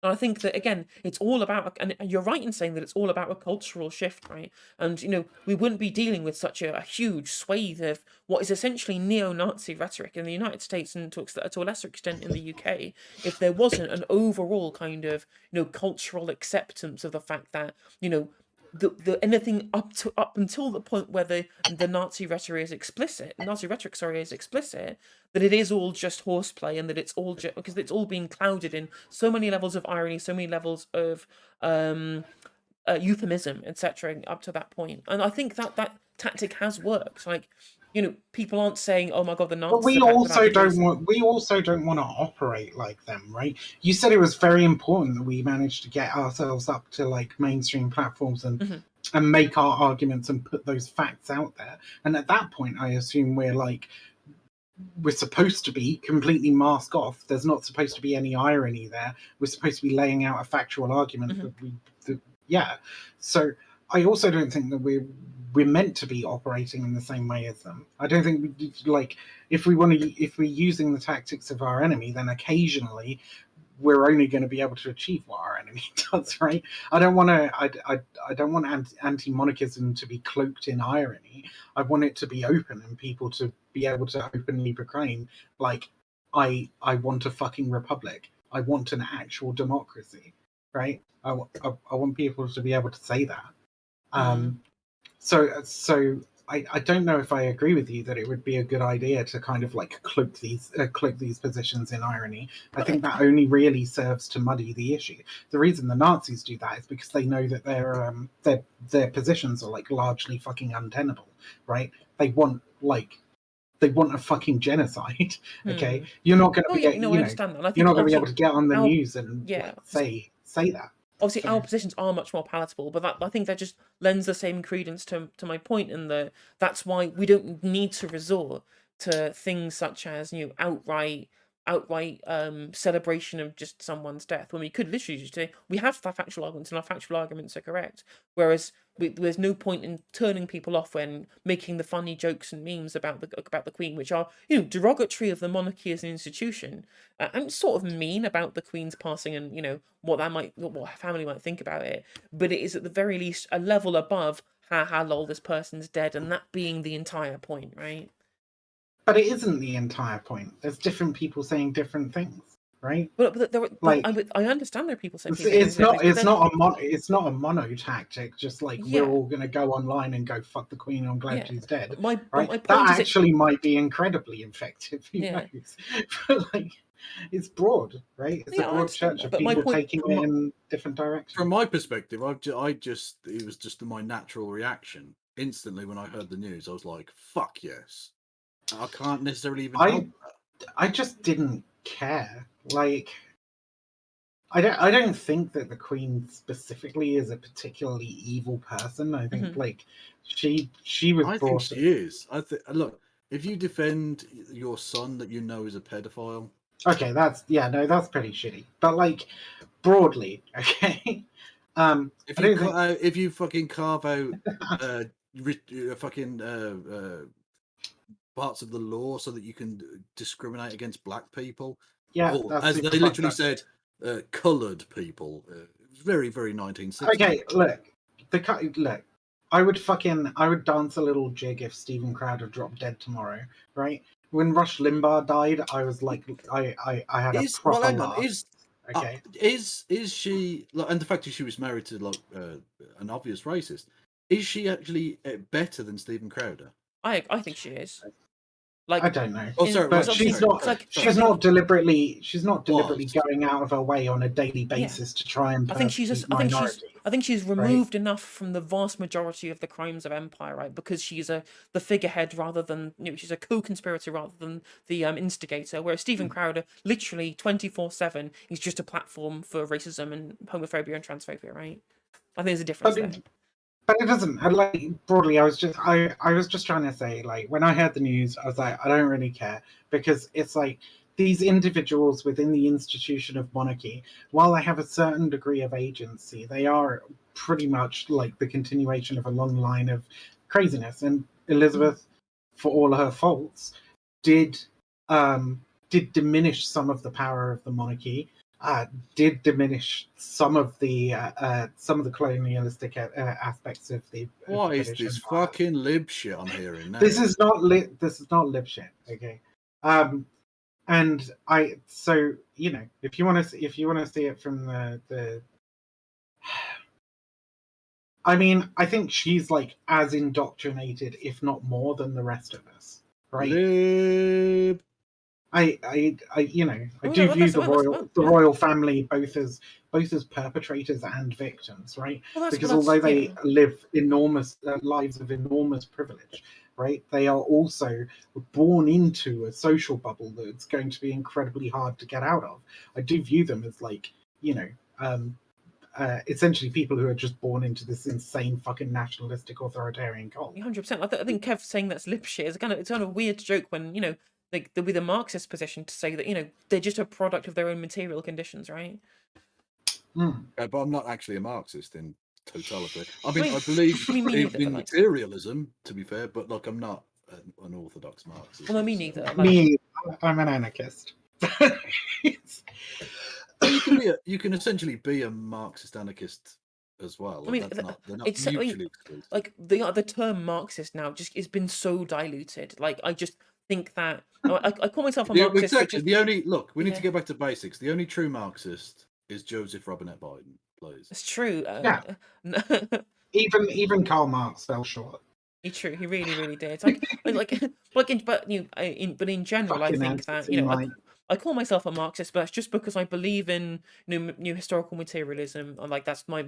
C: And I think that again, it's all about, and you're right in saying that it's all about a cultural shift, right? And we wouldn't be dealing with such a huge swathe of what is essentially neo-Nazi rhetoric in the United States and to a lesser extent in the UK if there wasn't an overall kind of cultural acceptance of the fact that the anything up until the point where the Nazi rhetoric is explicit, that it is all just horseplay and that it's all because it's all being clouded in so many levels of irony, so many levels of euphemism, etc. up to that point. And I think that tactic has worked. Like, people aren't saying, "Oh my god, the Nazis."
D: But we also don't want to operate like them, right? You said it was very important that we managed to get ourselves up to like mainstream platforms and make our arguments and put those facts out there. And at that point, I assume we're supposed to be completely mask off. There's not supposed to be any irony there. We're supposed to be laying out a factual argument yeah. So I also don't think that we're meant to be operating in the same way as them. I don't think if we're using the tactics of our enemy, then occasionally we're only going to be able to achieve what our enemy does, right? I don't want anti-monarchism to be cloaked in irony. I want it to be open and people to be able to openly proclaim, like, I want a fucking republic. I want an actual democracy, right? I want people to be able to say that. So I don't know if I agree with you that it would be a good idea to kind of like cloak these positions in irony. I think that only really serves to muddy the issue. The reason the Nazis do that is because they know that their positions are like largely fucking untenable, right? They want a fucking genocide. Okay, you're not going to be.
C: I understand that. I think
D: you're not going to be able to get on the news and say that.
C: Obviously, our positions are much more palatable, but I think that just lends the same credence to my point, in that's why we don't need to resort to things such as outright celebration of just someone's death, when we could literally just say we have factual arguments and our factual arguments are correct. Whereas there's no point in turning people off when making the funny jokes and memes about the Queen, which are derogatory of the monarchy as an institution, and sort of mean about the Queen's passing and what her family might think about it. But it is at the very least a level above ha lol, this person's dead, and that being the entire point, right?
D: But it isn't the entire point. There's different people saying different things, right?
C: But
D: Like,
C: I understand there are people saying
D: it's not a mono tactic. Just like we're all gonna go online and go fuck the Queen. I'm glad she's dead.
C: But my point
D: that
C: is
D: actually might be incredibly effective. Who knows? But like, it's broad, right? It's a broad church of people taking it in different directions.
A: From my perspective, it was just my natural reaction instantly when I heard the news. I was like, "Fuck yes." I can't necessarily even help that.
D: I just didn't care. Like, I don't think that the Queen specifically is a particularly evil person. I think like she was.
A: I think she is. Look, if you defend your son that you know is a pedophile,
D: okay, that's pretty shitty. But like broadly, okay.
A: If you fucking carve out parts of the law so that you can discriminate against black people, as they literally said, coloured people. Very, very 1960s.
D: Okay, look. I would dance a little jig if Steven Crowder dropped dead tomorrow, right? When Rush Limbaugh died, I was like, I had a proper laugh. Okay.
A: Is she, and the fact that she was married to an obvious racist, is she actually better than Steven Crowder?
C: I think she is. Like,
D: I don't know.
A: Oh, sorry,
D: but she's not deliberately going out of her way on a daily basis to try and.
C: I think she's removed enough from the vast majority of the crimes of empire, right? Because she's the figurehead rather than she's a co-conspirator rather than the instigator. Whereas Steven Crowder, literally 24/7, is just a platform for racism and homophobia and transphobia, right? I think there's a difference there.
D: But it doesn't. Broadly, I was just trying to say, like, when I heard the news, I was like, I don't really care, because it's like these individuals within the institution of monarchy, while they have a certain degree of agency, they are pretty much like the continuation of a long line of craziness. And Elizabeth, for all her faults, did diminish some of the power of the monarchy. Did diminish some of the colonialistic aspects of the.
A: What is this fucking lib shit I'm hearing now?
D: This is not lib shit, okay? And so if you want to see it from the. I mean, I think she's like as indoctrinated, if not more, than the rest of us, right?
A: Lib.
D: I do view the royal family both as perpetrators and victims, right? Because although they live enormous lives of enormous privilege, right, they are also born into a social bubble that's going to be incredibly hard to get out of. I do view them as essentially people who are just born into this insane fucking nationalistic authoritarian cult.
C: 100%. I think Kev saying that's lip shit is it's kind of a weird joke when like there'll be the Marxist position to say that they're just a product of their own material conditions, right?
A: But I'm not actually a Marxist in totality. I mean, I believe in materialism, to be fair, but I'm not an orthodox Marxist.
C: Well, no, me neither.
D: I'm an anarchist.
A: You can essentially be a Marxist anarchist as well. I mean, they're not mutually exclusive.
C: Like the term Marxist now just has been so diluted. Like I just think that I call myself a Marxist.
A: Exactly. We need to get back to basics. The only true Marxist is Joseph Robinette Biden, please.
C: It's true.
D: Yeah. even Karl Marx fell short.
C: True. He really, really did. But in general,
D: Fucking
C: I think that I call myself a Marxist, but it's just because I believe in new historical materialism. And like that's my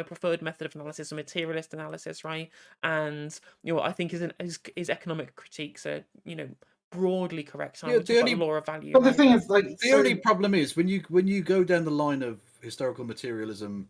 C: preferred method of analysis, a materialist analysis, right? And I think his economic critiques are broadly correct. The law of value.
D: But the thing is,
A: only problem is when you go down the line of historical materialism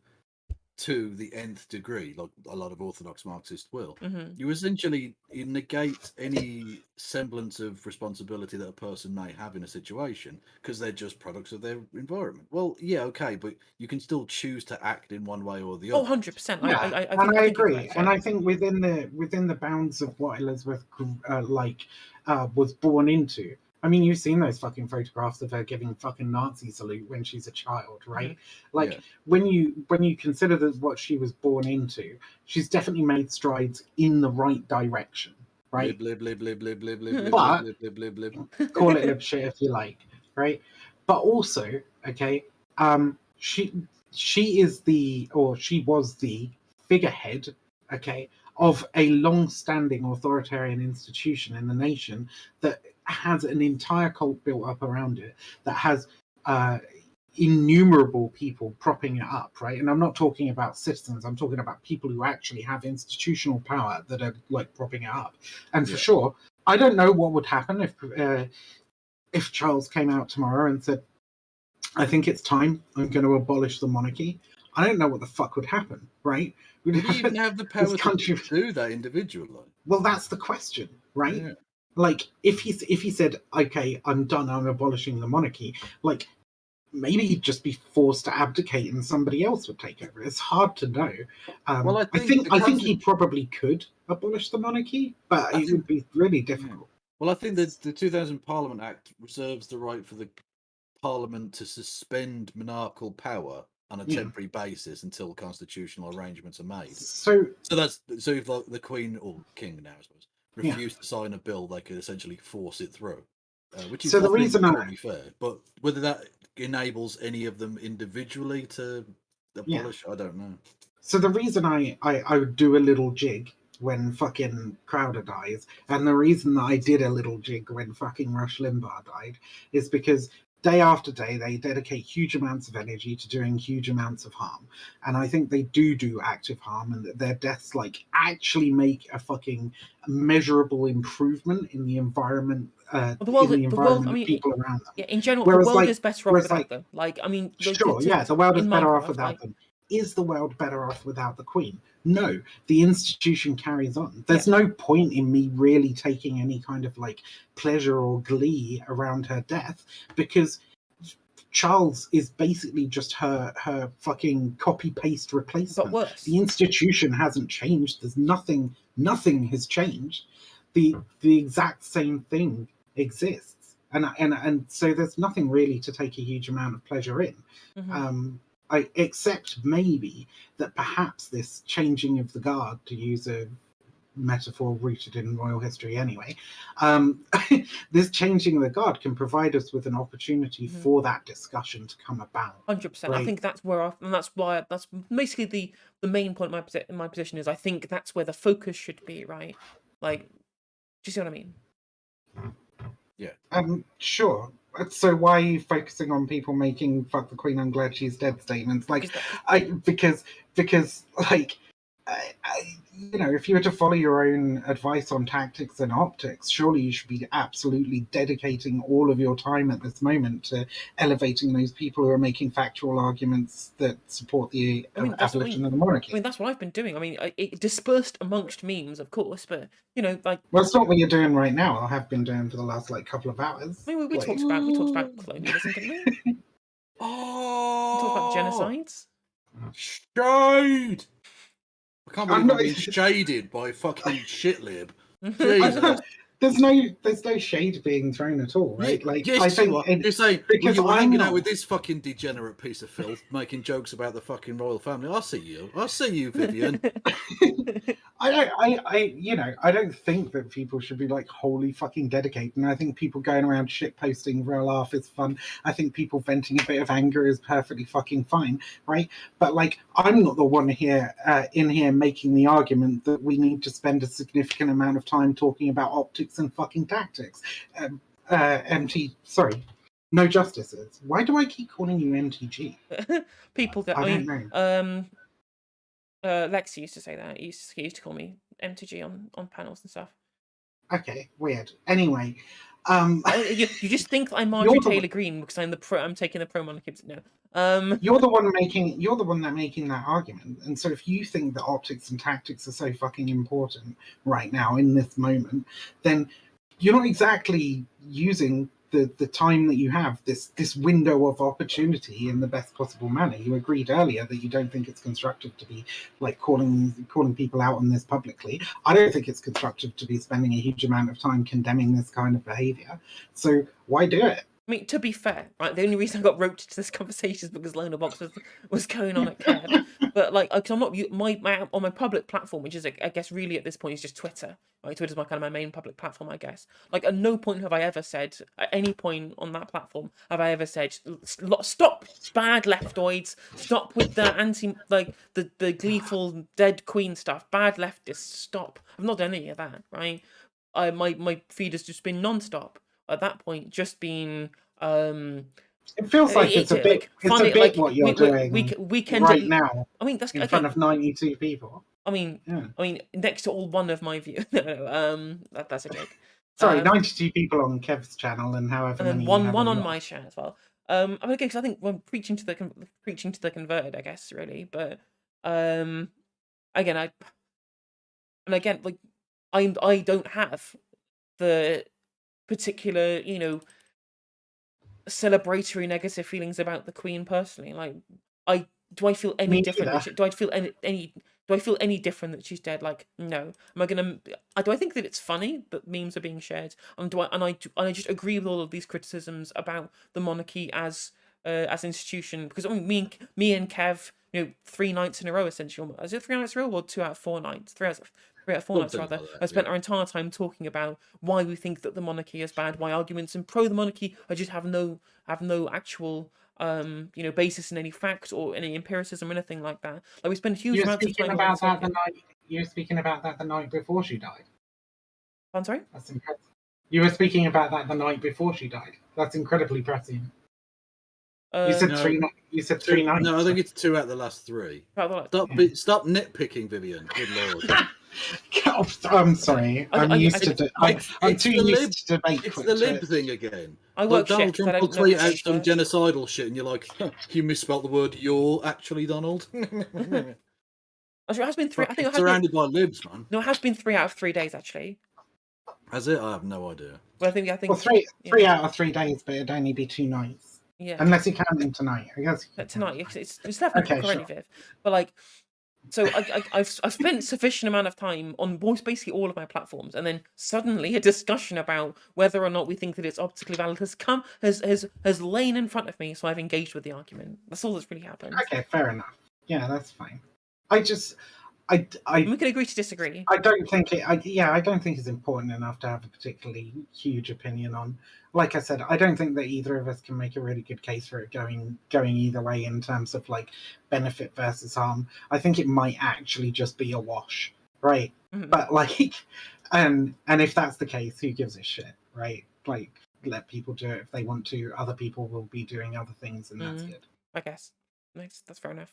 A: to the nth degree, like a lot of orthodox Marxists will,
C: Mhm.
A: you essentially negate any semblance of responsibility that a person may have in a situation because they're just products of their environment. Well, yeah, okay, but you can still choose to act in one way or the
C: Oh,
A: other.
C: 100%.
D: Yeah,
C: I
D: and
C: think
D: I
C: you're
D: agree.
C: correct,
D: And
C: yeah.
D: I think within the bounds of what Elizabeth was born into. I mean, you've seen those fucking photographs of her giving fucking Nazi salute when she's a child, right? Like
A: Yeah.
D: when you consider that what she was born into, she's definitely made strides in the right direction, right?
A: Blib, blib, blib, blib, blib, blib, blib,
D: But
A: blib, blib, blib, blib.
D: call it lib shit if you like, right? But also, okay, she is she was the figurehead, okay, of a long-standing authoritarian institution in the nation that has an entire cult built up around it, that has innumerable people propping it up, right? And I'm not talking about citizens, I'm talking about people who actually have institutional power that are like propping it up. And for
A: Yeah.
D: sure, I don't know what would happen if Charles came out tomorrow and said, I think it's time, I'm going to abolish the monarchy. I don't know what the fuck would happen, right?
A: Would he even have the power
D: country
A: to do that individually?
D: Well, that's the question, right?
A: Yeah.
D: Like, if he said, "Okay, I'm done. I'm abolishing the monarchy," like maybe he'd just be forced to abdicate, and somebody else would take over. It's hard to know.
A: Well,
D: I think he probably could abolish the monarchy, but it would be really difficult.
A: Well, I think that the 2000 Parliament Act reserves the right for the Parliament to suspend monarchical power on a temporary basis until constitutional arrangements are made.
D: So
A: if the Queen or King now, I suppose, refused to sign a bill, they could essentially force it through, which is
D: the reason
A: probably fair. But whether that enables any of them individually to abolish, I don't know.
D: So the reason I would do a little jig when fucking Crowder dies, and the reason that I did a little jig when fucking Rush Limbaugh died, is because day after day they dedicate huge amounts of energy to doing huge amounts of harm, and I think they do active harm, and that their deaths like actually make a fucking measurable improvement in the environment.
C: The world, I mean,
D: people around them.
C: Yeah, in general,
D: Whereas,
C: the world
D: like-
C: is better off
D: whereas,
C: without
D: like,
C: them. Like, I mean,
D: Sure, the world is
C: in
D: better off
C: Minecraft,
D: without
C: like,
D: them. Is the world better off without the Queen? No, the institution carries on. There's no point in me really taking any kind of like pleasure or glee around her death, because Charles is basically just her fucking copy paste replacement.
C: but worse.
D: The institution hasn't changed. There's nothing has changed. The exact same thing exists, and so there's nothing really to take a huge amount of pleasure in.
C: Mhm.
D: Except maybe that perhaps this changing of the guard, to use a metaphor rooted in royal history anyway, this changing the guard can provide us with an opportunity for that discussion to come about.
C: 100%. I think that's where and that's why that's basically the main point in my position is I think that's where the focus should be, right? Like, do you see what I mean?
A: Yeah.
D: Sure. So why are you focusing on people making "fuck the Queen, I'm glad she's dead" statements? Like, because like, if you were to follow your own advice on tactics and optics, surely you should be absolutely dedicating all of your time at this moment to elevating those people who are making factual arguments that support the abolition of the monarchy.
C: I mean, that's what I've been doing. I mean, it dispersed amongst memes, of course, but like.
D: Well, it's not what you're doing right now. I have been doing for the last like couple of hours.
C: I mean, we talked about colonialism, didn't we?
A: Oh,
C: We talked about genocides.
A: Shade! I can't believe I'm being shaded by fucking shitlib. Jesus.
D: There's no shade being thrown at all, right?
A: Yeah,
D: like,
A: yes,
D: I think
A: you're saying
D: because
A: you were
D: I'm
A: hanging
D: not
A: out with this fucking degenerate piece of filth, making jokes about the fucking royal family. I'll see you, Vivian.
D: I don't think that people should be like wholly fucking dedicated. And I think people going around shit posting for a laugh is fun. I think people venting a bit of anger is perfectly fucking fine, right? But like, I'm not the one here in here making the argument that we need to spend a significant amount of time talking about optics and fucking tactics. No Justices. Why do I keep calling you MTG?
C: People that
D: I don't know.
C: Lexi used to say that. He used to call me MTG on panels and stuff.
D: Okay, weird. Anyway,
C: you just think I'm Marjorie Taylor Greene because I'm taking the pro monarchy. No,
D: You're the one making that argument, and so if you think that optics and tactics are so fucking important right now in this moment, then you're not exactly using the time that you have, this window of opportunity, in the best possible manner. You agreed earlier that you don't think it's constructive to be like calling people out on this publicly. I don't think it's constructive to be spending a huge amount of time condemning this kind of behavior. So why do it?
C: I mean, to be fair, right, the only reason I got roped into this conversation is because Lonerbox was going on at Kev. But like, cause I'm not on my public platform, which is I guess really at this point is just Twitter. Right, Twitter's my main public platform, I guess. Like, at no point have I ever said, at any point on that platform have I ever said, stop bad leftoids, stop with the the gleeful dead queen stuff, bad leftists, stop. I've not done any of that, right? My feed has just been non-stop. At that point, just being
D: It feels like it's a bit.
C: like,
D: It's
C: funny,
D: a bit
C: like,
D: what you're doing
C: weekend
D: right now.
C: I mean, that's
D: In
C: okay.
D: front of 92 people.
C: I mean, next to all one of my views. No, that's a joke.
D: Sorry, 92 people on Kev's channel, and however
C: And then
D: many.
C: one on my channel as well. I mean, okay, because I think we're preaching to the converted, I guess, really. But again, like I don't have the particular, celebratory negative feelings about the Queen personally. Like, do I feel any different? Do I feel any different that she's dead? Like, no. Do I think that it's funny that memes are being shared? And I just agree with all of these criticisms about the monarchy as an institution, because I mean, me and Kev, 3 nights in a row essentially. Is it 3 nights in a row or 2 out of 4 nights? 3 out of 4 nights rather. I spent our entire time talking about why we think that the monarchy is bad, why arguments in pro the monarchy just have no actual basis in any fact or any empiricism or anything like that. Like, we spend huge amounts of time
D: You were speaking about that the night before she died.
C: I'm sorry?
D: That's impressive. You were speaking about that the night before she died. That's incredibly prescient. You said
A: No.
D: 3 nights. You said 3 nights.
A: No, I think it's 2 out of the last 3. Stop nitpicking, Vivian. Good lord.
D: I'm sorry. I'm too used to debate.
A: It's the lib thing again.
C: I work
A: Donald
C: shit,
A: Trump will tweet out some genocidal shit, and you're like, you misspelled the word "you're" actually, Donald.
C: It has been 3. I think
A: surrounded by libs, man.
C: No, it has been 3 out of 3 days actually.
A: Has it? I have no idea.
C: Well, I think.
D: Well, 3 out of 3 days, but it'd only be 2 nights.
C: Yeah.
D: Unless you count them tonight, I guess.
C: Tonight, it's 11 o'clock already, Viv. But like, so I've spent sufficient amount of time on basically all of my platforms, and then suddenly a discussion about whether or not we think that it's optically valid has lain in front of me, so I've engaged with the argument. That's all that's really happened.
D: Okay, fair enough. Yeah, that's fine.
C: We can agree to disagree.
D: I don't think it's important enough to have a particularly huge opinion on. Like I said, I don't think that either of us can make a really good case for it going either way in terms of like benefit versus harm. I think it might actually just be a wash, right? Mm-hmm. But like, and if that's the case, who gives a shit, right? Like, let people do it if they want to. Other people will be doing other things, and that's good.
C: I guess that's fair enough.